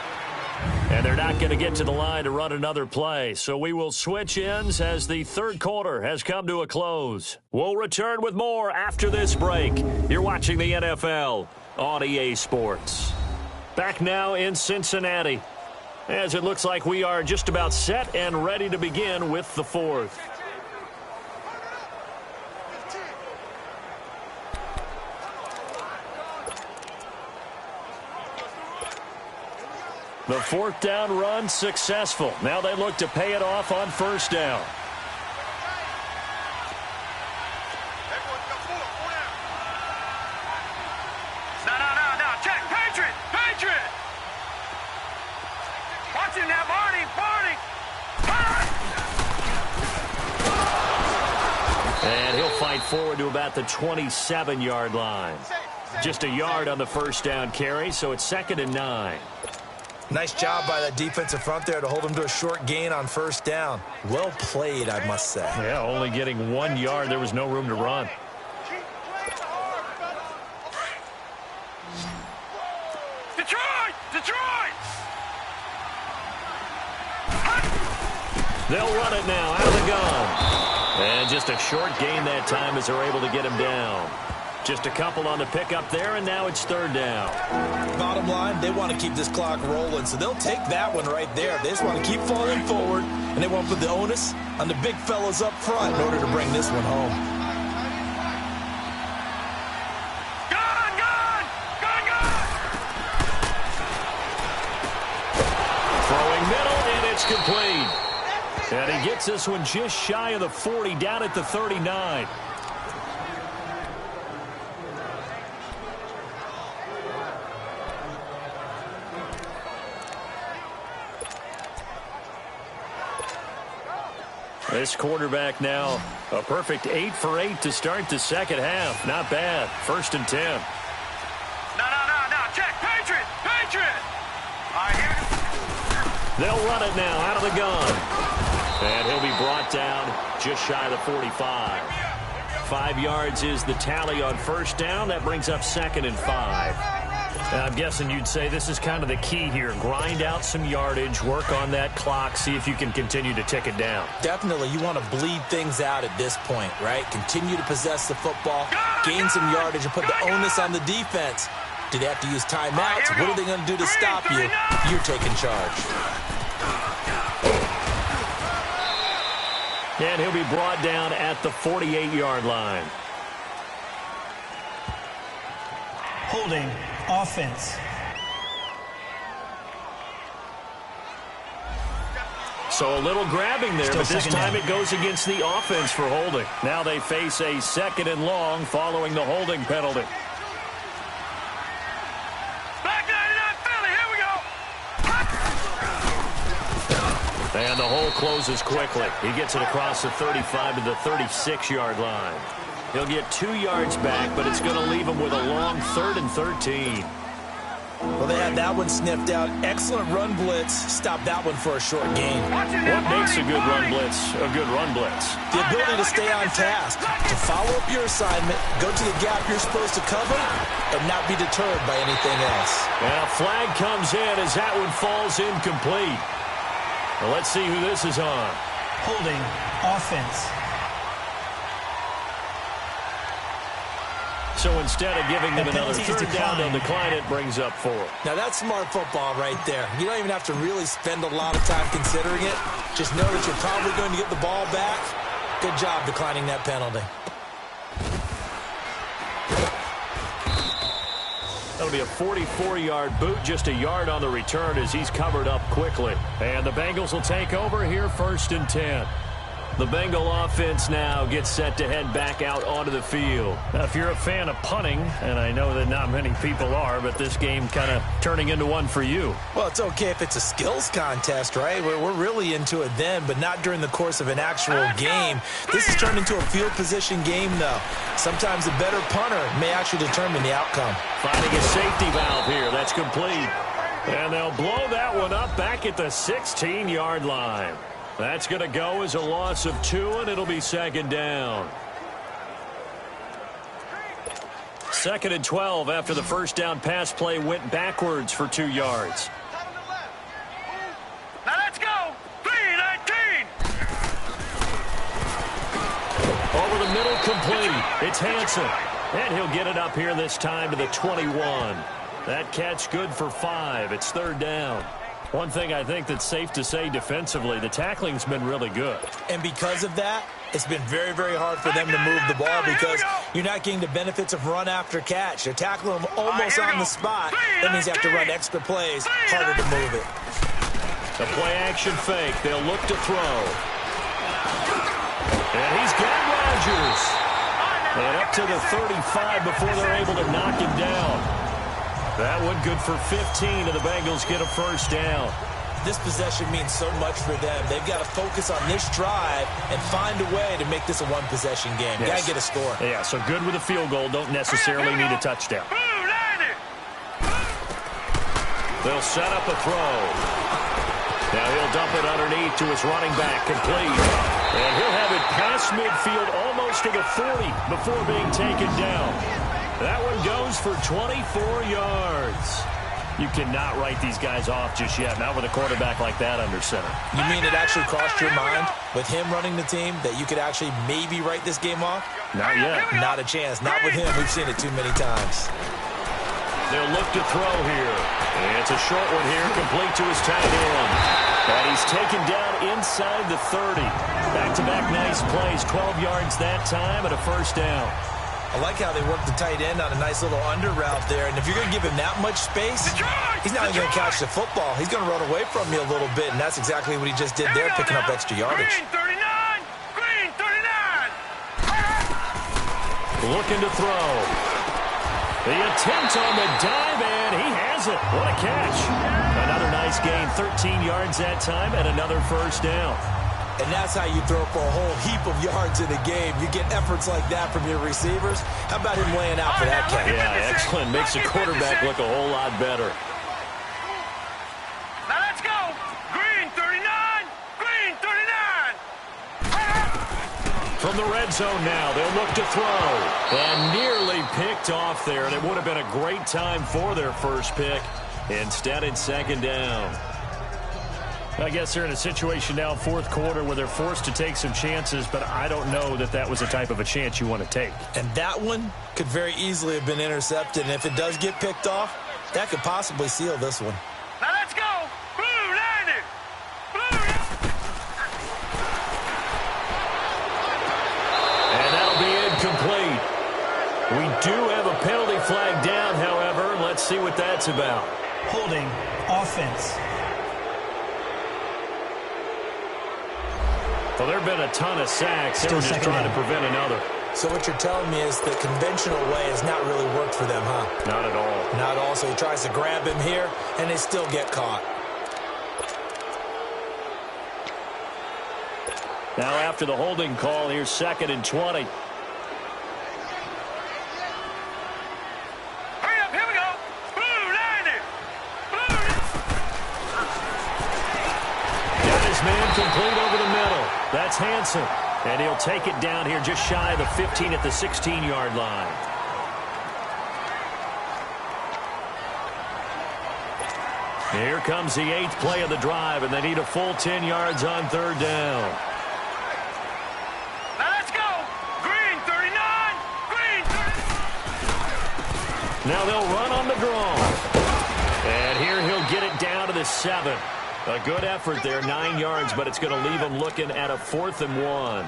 And they're not going to get to the line to run another play. So we will switch ends as the 3rd quarter has come to a close. We'll return with more after this break. You're watching the NFL on EA Sports. Back now in Cincinnati, as it looks like we are just about set and ready to begin with the 4th. The 4th down run successful. Now they look to pay it off on 1st down. And he'll fight forward to about the 27-yard line. Just a yard on the 1st down carry, so it's 2nd and 9. Nice job by that defensive front there to hold him to a short gain on 1st down. Well played, I must say. Yeah, only getting 1 yard. There was no room to run. Detroit! They'll run it now out of the gun. And just a short gain that time as they're able to get him down. Just a couple on the pickup there, and now it's 3rd down. Bottom line, they want to keep this clock rolling, so they'll take that one right there. They just want to keep falling forward, and they want to put the onus on the big fellas up front in order to bring this one home. Throwing middle, and it's complete. And he gets this one just shy of the 40, down at the 39. This quarterback now, a perfect 8 for 8 to start the 2nd half. Not bad. 1st and 10. No. Check. Patriot. I hear it. They'll run it now out of the gun. And he'll be brought down just shy of the 45. 5 yards is the tally on 1st down. That brings up 2nd and 5. I'm guessing you'd say this is kind of the key here. Grind out some yardage, work on that clock, see if you can continue to tick it down. Definitely, you want to bleed things out at this point, right? Continue to possess the football, gain some yardage, and put the onus on the defense. Do they have to use timeouts? What are they going to do to stop you? You're taking charge. And he'll be brought down at the 48-yard line. Holding offense. So a little grabbing there, but this time it goes against the offense for holding. Now they face a 2nd and long following the holding penalty. Back 99 Philly, here we go. And the hole closes quickly. He gets it across the 35 to the 36-yard line. He'll get 2 yards back, but it's going to leave him with a long 3rd and 13. Well, they had that one sniffed out. Excellent run blitz. Stop that one for a short gain. What makes a good run blitz a good run blitz? The ability to stay on task, to follow up your assignment, go to the gap you're supposed to cover, and not be deterred by anything else. And a flag comes in as that one falls incomplete. Well, let's see who this is on. Holding offense. So instead of giving them another 3rd down, they'll decline it, brings up 4. Now that's smart football right there. You don't even have to really spend a lot of time considering it. Just know that you're probably going to get the ball back. Good job declining that penalty. That'll be a 44-yard boot, just a yard on the return as he's covered up quickly. And the Bengals will take over here 1st and 10. The Bengal offense now gets set to head back out onto the field. Now, if you're a fan of punting, and I know that not many people are, but this game kind of turning into one for you. Well, it's okay if it's a skills contest, right? We're really into it then, but not during the course of an actual game. This has turned into a field position game, though. Sometimes a better punter may actually determine the outcome. Finding a safety valve here. That's complete. And they'll blow that one up back at the 16-yard line. That's going to go as a loss of 2, and it'll be 2nd down. 2nd and 12 after the first down pass play went backwards for 2 yards. Now let's go. 3-19. Over the middle, complete. It's Hansen. And he'll get it up here this time to the 21. That catch good for 5. It's 3rd down. One thing I think that's safe to say defensively, the tackling's been really good. And because of that, it's been very, very hard for them to move the ball because you're not getting the benefits of run after catch. They're tackling them almost on the spot. That means you have to run extra plays, harder to move it. The play-action fake. They'll look to throw. And he's got Rodgers. And up to the 35 before they're able to knock him down. That one good for 15, and the Bengals get a first down. This possession means so much for them. They've got to focus on this drive and find a way to make this a one-possession game. Yes. Got to get a score. Yeah, so good with a field goal. Don't necessarily need a touchdown. They'll set up a throw. Now he'll dump it underneath to his running back, complete. And he'll have it past midfield almost to the 40 before being taken down. That one goes for 24 yards. You cannot write these guys off just yet, not with a quarterback like that under center. You mean it actually crossed your mind with him running the team that you could actually maybe write this game off? Not yet. Not a chance. Not with him. We've seen it too many times. They'll look to throw here. And it's a short one here, complete to his tight end. And he's taken down inside the 30. Back-to-back nice plays, 12 yards that time and a first down. I like how they work the tight end on a nice little under route there. And if you're going to give him that much space, he's not even going to catch the football. He's going to run away from you a little bit, and that's exactly what he just did there, picking up extra yardage. Green 39. Looking to throw. The attempt on the dive, and he has it. What a catch. Another nice gain, 13 yards that time, and another first down. And that's how you throw for a whole heap of yards in a game. You get efforts like that from your receivers. How about him laying out for that catch? Yeah, excellent. Makes the quarterback look a whole lot better. Now let's go. Green 39. Green 39. From the red zone now, they'll look to throw. And nearly picked off there. And it would have been a great time for their first pick. Instead, it's 2nd down. I guess they're in a situation now, 4th quarter, where they're forced to take some chances, but I don't know that that was the type of a chance you want to take. And that one could very easily have been intercepted. And if it does get picked off, that could possibly seal this one. Now let's go. Blue 90. And that'll be incomplete. We do have a penalty flag down, however. Let's see what that's about. Holding offense. Well, there have been a ton of sacks. They were just trying to prevent another. So what you're telling me is the conventional way has not really worked for them, huh? Not at all. Not at all. So he tries to grab him here, and they still get caught. Now after the holding call, here's 2nd and 20. Hurry up, here we go. Blue 90. Got his man complete over the middle. That's Hansen. And he'll take it down here just shy of the 15 at the 16-yard line. Here comes the 8th play of the drive, and they need a full 10 yards on 3rd down. Now let's go. Green 39. Green 39. Now they'll run on the draw. And here he'll get it down to the 7. A good effort there, 9 yards, but it's going to leave him looking at a 4th and 1.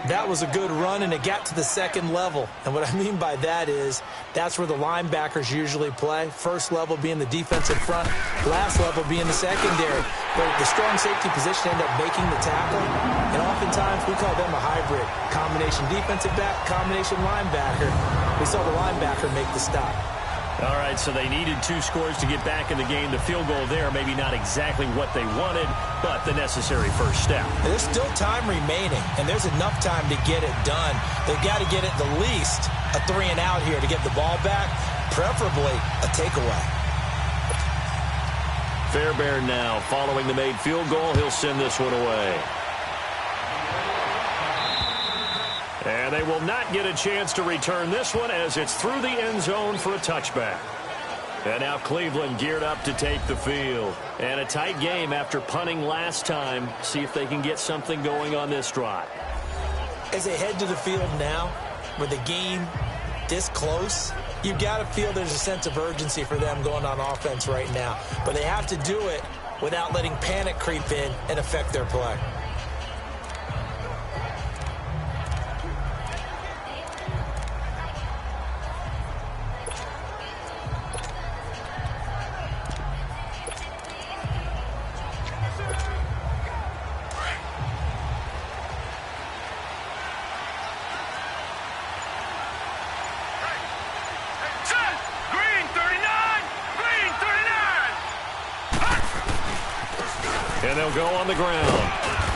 That was a good run, and it got to the second level. And what I mean by that is that's where the linebackers usually play. First level being the defensive front, last level being the secondary. But the strong safety position ended up making the tackle, and oftentimes we call them a hybrid. Combination defensive back, combination linebacker. We saw the linebacker make the stop. All right, so they needed 2 scores to get back in the game. The field goal there, maybe not exactly what they wanted, but the necessary first step. And there's still time remaining, and there's enough time to get it done. They've got to get it the least a 3-and-out here to get the ball back, preferably a takeaway. Fairbairn now following the made field goal. He'll send this one away. And they will not get a chance to return this one as it's through the end zone for a touchback. And now Cleveland geared up to take the field. And a tight game after punting last time. See if they can get something going on this drive. As they head to the field now, with the game this close, you've got to feel there's a sense of urgency for them going on offense right now. But they have to do it without letting panic creep in and affect their play. And they'll go on the ground.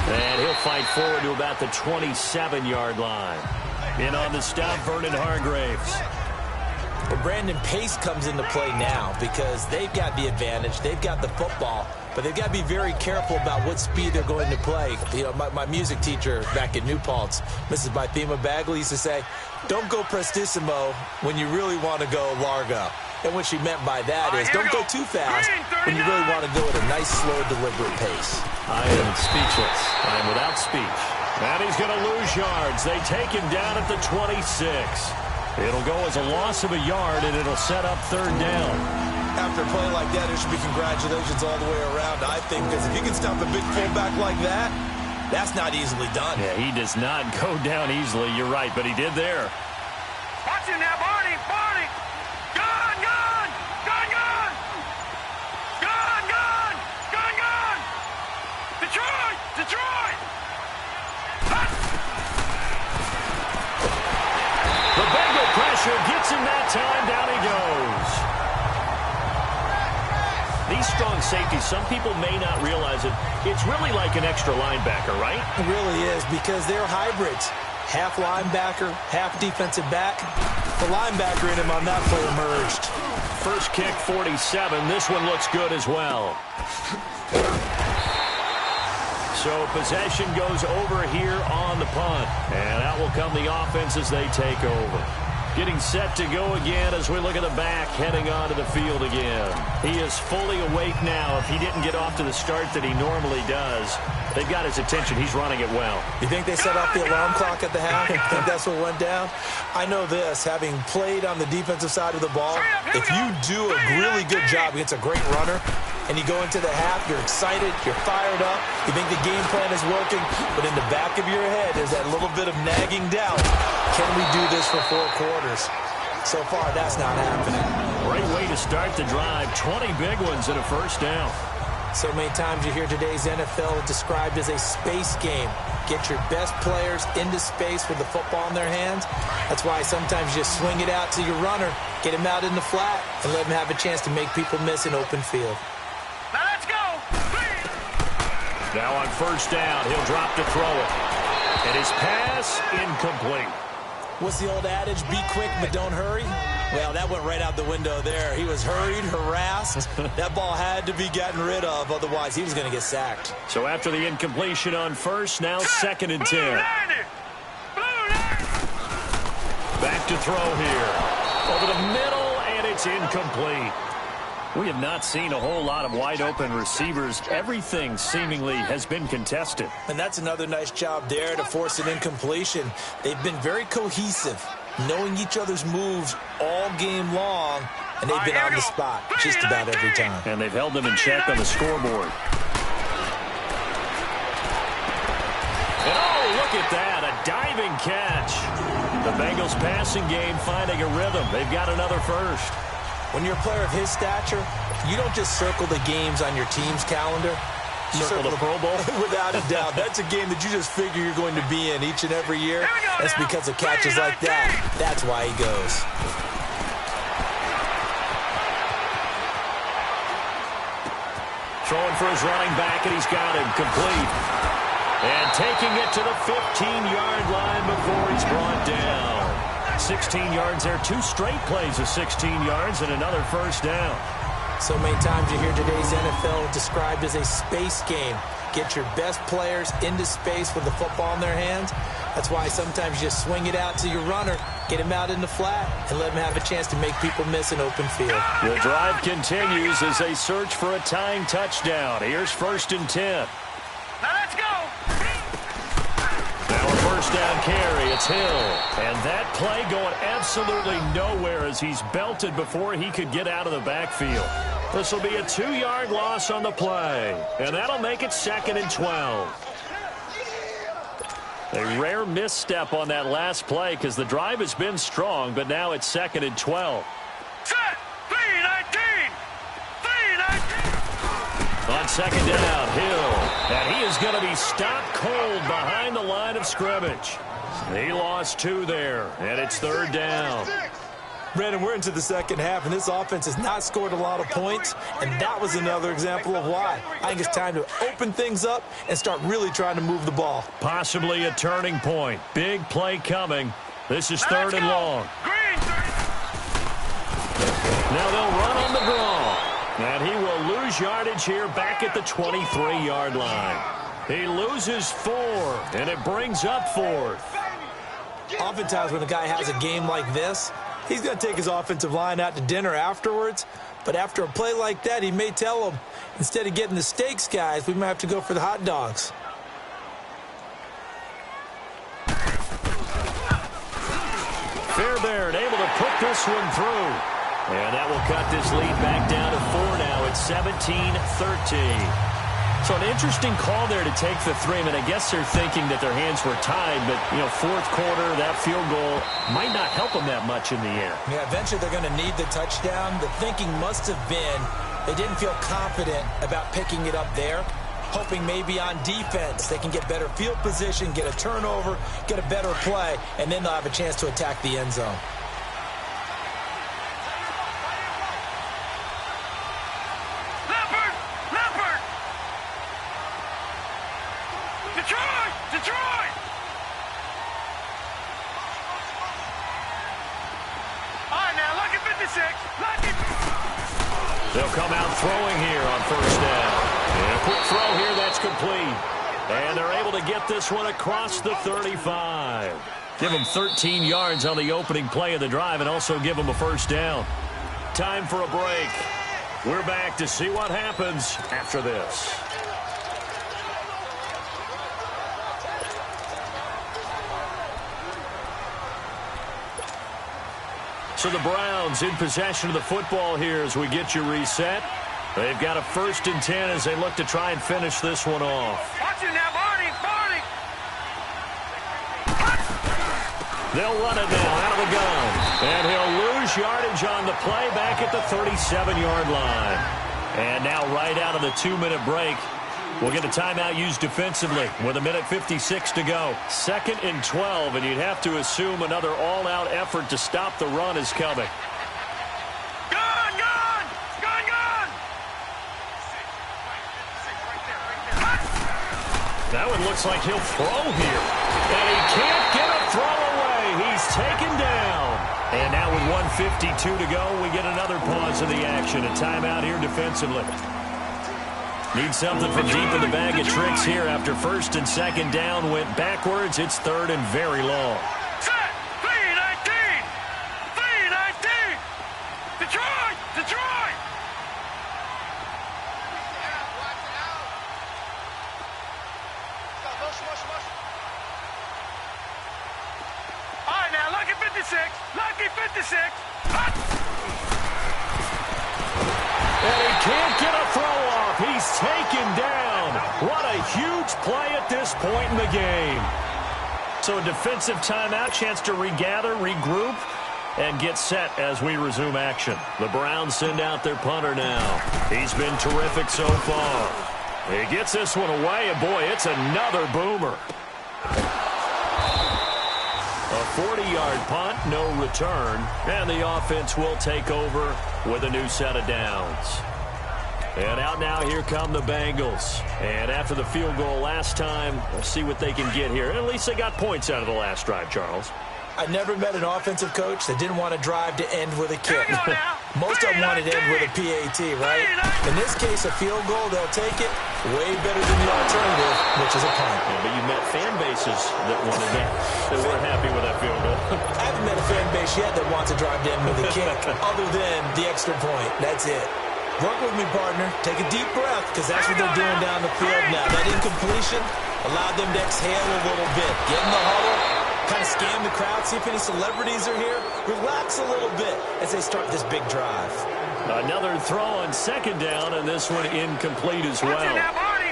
And he'll fight forward to about the 27-yard line. In on the stop, Vernon Hargraves. Well, Brandon, pace comes into play now because they've got the advantage. They've got the football, but they've got to be very careful about what speed they're going to play. You know, my music teacher back in New Paltz, Mrs. Bythema Bagley, used to say, don't go prestissimo when you really want to go largo. And what she meant by that is don't go too fast when you really want to go at a nice, slow, deliberate pace. I am speechless. I am without speech. And he's going to lose yards. They take him down at the 26. It'll go as a loss of a yard, and it'll set up 3rd down. After a play like that, there should be congratulations all the way around, I think, because if you can stop a big fullback like that, that's not easily done. Yeah, he does not go down easily. You're right, but he did there. Watch him now, Barney! Barney! Gun! Gun! Gun! Gun! Gun! Gun! Gun! Gun! Detroit! Detroit! The Bengal pressure gets him that time. Down he goes. These strong safeties, some people may not realize it. It's really like an extra linebacker, right? It really is because they're hybrids. Half linebacker, half defensive back. The linebacker in him on that play emerged. First kick, 47. This one looks good as well. So possession goes over here on the punt. And out will come the offense as they take over. Getting set to go again as we look at the back, heading onto the field again. He is fully awake now. If he didn't get off to the start that he normally does, they've got his attention. He's running it well. You think they set off the alarm clock at the half? I think that's what went down? I know this, having played on the defensive side of the ball, if you do a really good job against a great runner, and you go into the half, you're excited, you're fired up, you think the game plan is working, but in the back of your head is that little bit of nagging doubt. Can we do this for 4 quarters? So far, that's not happening. Great way to start the drive. 20 big ones and a first down. So many times you hear today's NFL described as a space game. Get your best players into space with the football in their hands. That's why sometimes you just swing it out to your runner, get him out in the flat, and let him have a chance to make people miss an open field. Now let's go! Now on first down, he'll drop to throw it. And his pass incomplete. What's the old adage? Be quick, but don't hurry. Well, that went right out the window there. He was hurried, harassed. That ball had to be gotten rid of, otherwise he was going to get sacked. So after the incompletion on first, now 2nd and 10. Back to throw here. Over the middle, and it's incomplete. We have not seen a whole lot of wide-open receivers. Everything seemingly has been contested. And that's another nice job there to force an incompletion. They've been very cohesive, knowing each other's moves all game long, and they've been on the spot just about every time. And they've held them in check on the scoreboard. And oh, look at that. A diving catch. The Bengals passing game finding a rhythm. They've got another first. When you're a player of his stature, you don't just circle the games on your team's calendar. You circle the Pro Bowl? Without a doubt. That's a game that you just figure you're going to be in each and every year. That's because of catches like that. That's why he goes. Throwing for his running back, and he's got him complete. And taking it to the 15-yard line before he's brought down. 16 yards there. 2 straight plays of 16 yards and another first down. So many times you hear today's NFL described as a space game. Get your best players into space with the football in their hands. That's why sometimes you just swing it out to your runner, get him out in the flat, and let him have a chance to make people miss an open field. The drive continues as they search for a tying touchdown. Here's 1st and 10. Now let's go. Now a first down carry. It's Hill. And that play going absolutely nowhere as he's belted before he could get out of the backfield. This will be a 2-yard loss on the play. And that'll make it 2nd and 12. A rare misstep on that last play because the drive has been strong, but now it's 2nd and 12. Set. 3-19. 3-19. On 2nd down, Hill. And he is going to be stopped cold behind the line of scrimmage. He lost 2 there, and it's 3rd down. Brandon, we're into the second half, and this offense has not scored a lot of points, and that was another example of why. I think it's time to open things up and start really trying to move the ball. Possibly a turning point. Big play coming. This is 3rd and long. Now they'll run on the draw, and he will lose yardage here back at the 23-yard line. He loses 4, and it brings up 4th. Oftentimes when a guy has a game like this, he's going to take his offensive line out to dinner afterwards. But after a play like that, he may tell them, instead of getting the steaks, guys, we might have to go for the hot dogs. Fairbairn able to put this one through. And that will cut this lead back down to 4 now. It's 17-13. So an interesting call there to take the 3. I mean, I guess they're thinking that their hands were tied, but, 4th quarter, that field goal might not help them that much in the air. Yeah, eventually they're going to need the touchdown. The thinking must have been they didn't feel confident about picking it up there, hoping maybe on defense they can get better field position, get a turnover, get a better play, and then they'll have a chance to attack the end zone. Detroit! All right, now, lucky 56. Lucky. They'll come out throwing here on 1st down. And a quick throw here, that's complete. And they're able to get this one across the 35. Give them 13 yards on the opening play of the drive and also give them a 1st down. Time for a break. We're back to see what happens after this. So the Browns in possession of the football here as we get you reset. They've got a 1st and 10 as they look to try and finish this one off. Watch it now, Barney. They'll run it now out of the gun. And he'll lose yardage on the play back at the 37-yard line. And now right out of the 2-minute break, we'll get a timeout used defensively with 1:56 to go. 2nd and 12, and you'd have to assume another all-out effort to stop the run is coming. Gun! That one looks like he'll throw here. And he can't get a throw away. He's taken down. And now with 1:52 to go, we get another pause of the action. A timeout here defensively. Need something from deep in the bag of tricks here after 1st and 2nd down went backwards. It's 3rd and very long. Set! 3-19! 3-19! Detroit! All right, now, lucky 56. Lucky 56. And he can't get a throw off. He's taken down. What a huge play at this point in the game. So a defensive timeout, chance to regather, regroup, and get set as we resume action. The Browns send out their punter now. He's been terrific so far. He gets this one away, and boy, it's another boomer. A 40-yard punt, no return, and the offense will take over with a new set of downs. And out now, here come the Bengals. And after the field goal last time, we'll see what they can get here. At least they got points out of the last drive, Charles. I never met an offensive coach that didn't want to drive to end with a kick. Most of them wanted to end with a PAT, right? In this case, a field goal, they'll take it way better than the alternative, which is a punt. Yeah, but you met fan bases that wanted that. They weren't happy with that field goal. I haven't met a fan base yet that wants to drive to end with a kick other than the extra point. That's it. Work with me, partner. Take a deep breath, because that's what they're doing down the field now. That incompletion allowed them to exhale a little bit. Get in the huddle, kind of scan the crowd, see if any celebrities are here. Relax a little bit as they start this big drive. Another throw on second down, and this one incomplete as well.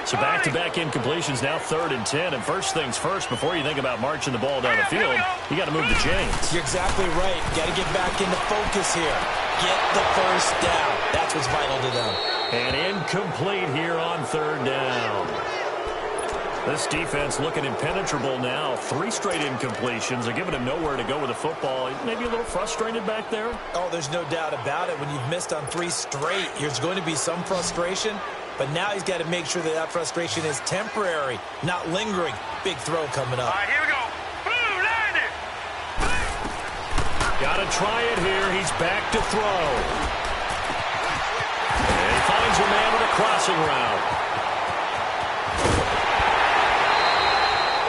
So back-to-back incompletions, now 3rd and 10. And first things first, before you think about marching the ball down the field, you got to move the chains. You're exactly right. Got to get back into focus here. Get the first down. That's what's vital to them. And incomplete here on 3rd down. This defense looking impenetrable now. 3 straight incompletions. They're giving him nowhere to go with the football. Maybe a little frustrated back there. Oh, there's no doubt about it. When you've missed on 3 straight, there's going to be some frustration. But now he's got to make sure that that frustration is temporary, not lingering. Big throw coming up. All right, here we go. Blue, line it. Got to try it here. He's back to throw. And he finds a man with a crossing route.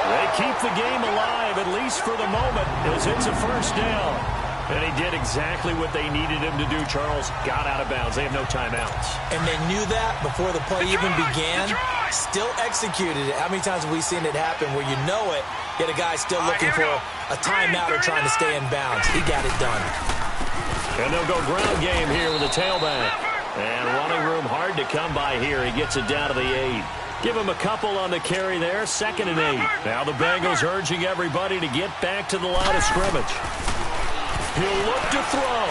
They keep the game alive, at least for the moment, as it's a first down. And he did exactly what they needed him to do, Charles. Got out of bounds. They have no timeouts. And they knew that before the play even began. Still executed it. How many times have we seen it happen where you know it, yet a guy still looking for a timeout or trying to stay in bounds? He got it done. And they'll go ground game here with a tailback. And running room hard to come by here. He gets it down to the 8. Give him a couple on the carry there. 2nd and 8. Now the Bengals urging everybody to get back to the line of scrimmage. He'll look to throw.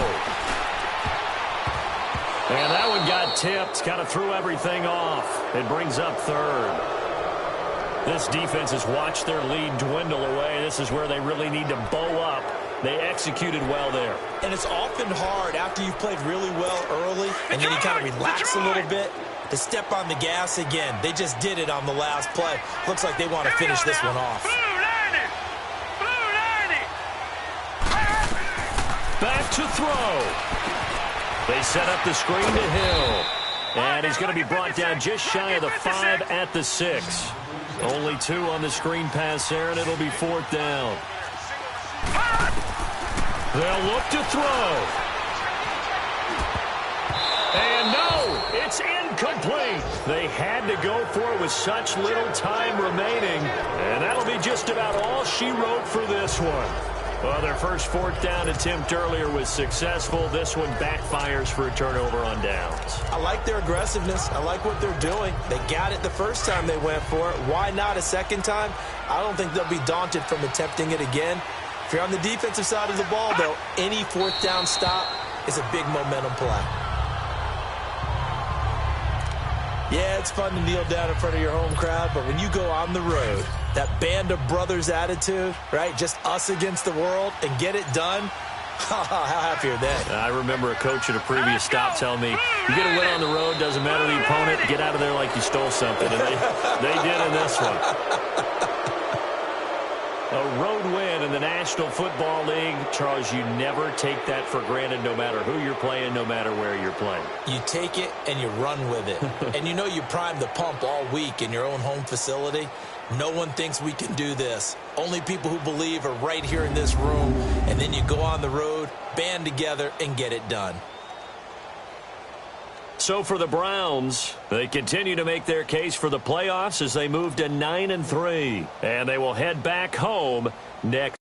And that one got tipped. Kind of threw everything off. It brings up 3rd. This defense has watched their lead dwindle away. This is where they really need to bow up. They executed well there. And it's often hard after you've played really well early and then you kind of relax a little bit to step on the gas again. They just did it on the last play. Looks like they want to finish this one off. Back to throw. They set up the screen to Hill. And he's going to be brought down just shy of the 5 at the 6. Only 2 on the screen pass there, and it'll be 4th down. They'll look to throw. And no, it's incomplete. They had to go for it with such little time remaining. And that'll be just about all she wrote for this one. Well, their first 4th down attempt earlier was successful. This one backfires for a turnover on downs. I like their aggressiveness. I like what they're doing. They got it the first time they went for it. Why not a second time? I don't think they'll be daunted from attempting it again. If you're on the defensive side of the ball, though, any 4th down stop is a big momentum play. Yeah, it's fun to kneel down in front of your home crowd, but when you go on the road, that band of brothers attitude, right? Just us against the world and get it done. How happy are they? I remember a coach at a previous stop telling me, you get a win on the road, doesn't matter the opponent, get out of there like you stole something. And they did in this one. A road win in the National Football League. Charles, you never take that for granted no matter who you're playing, no matter where you're playing. You take it and you run with it. And you know you prime the pump all week in your own home facility. No one thinks we can do this. Only people who believe are right here in this room. And then you go on the road, band together, and get it done. So for the Browns, they continue to make their case for the playoffs as they move to 9-3. And they will head back home next.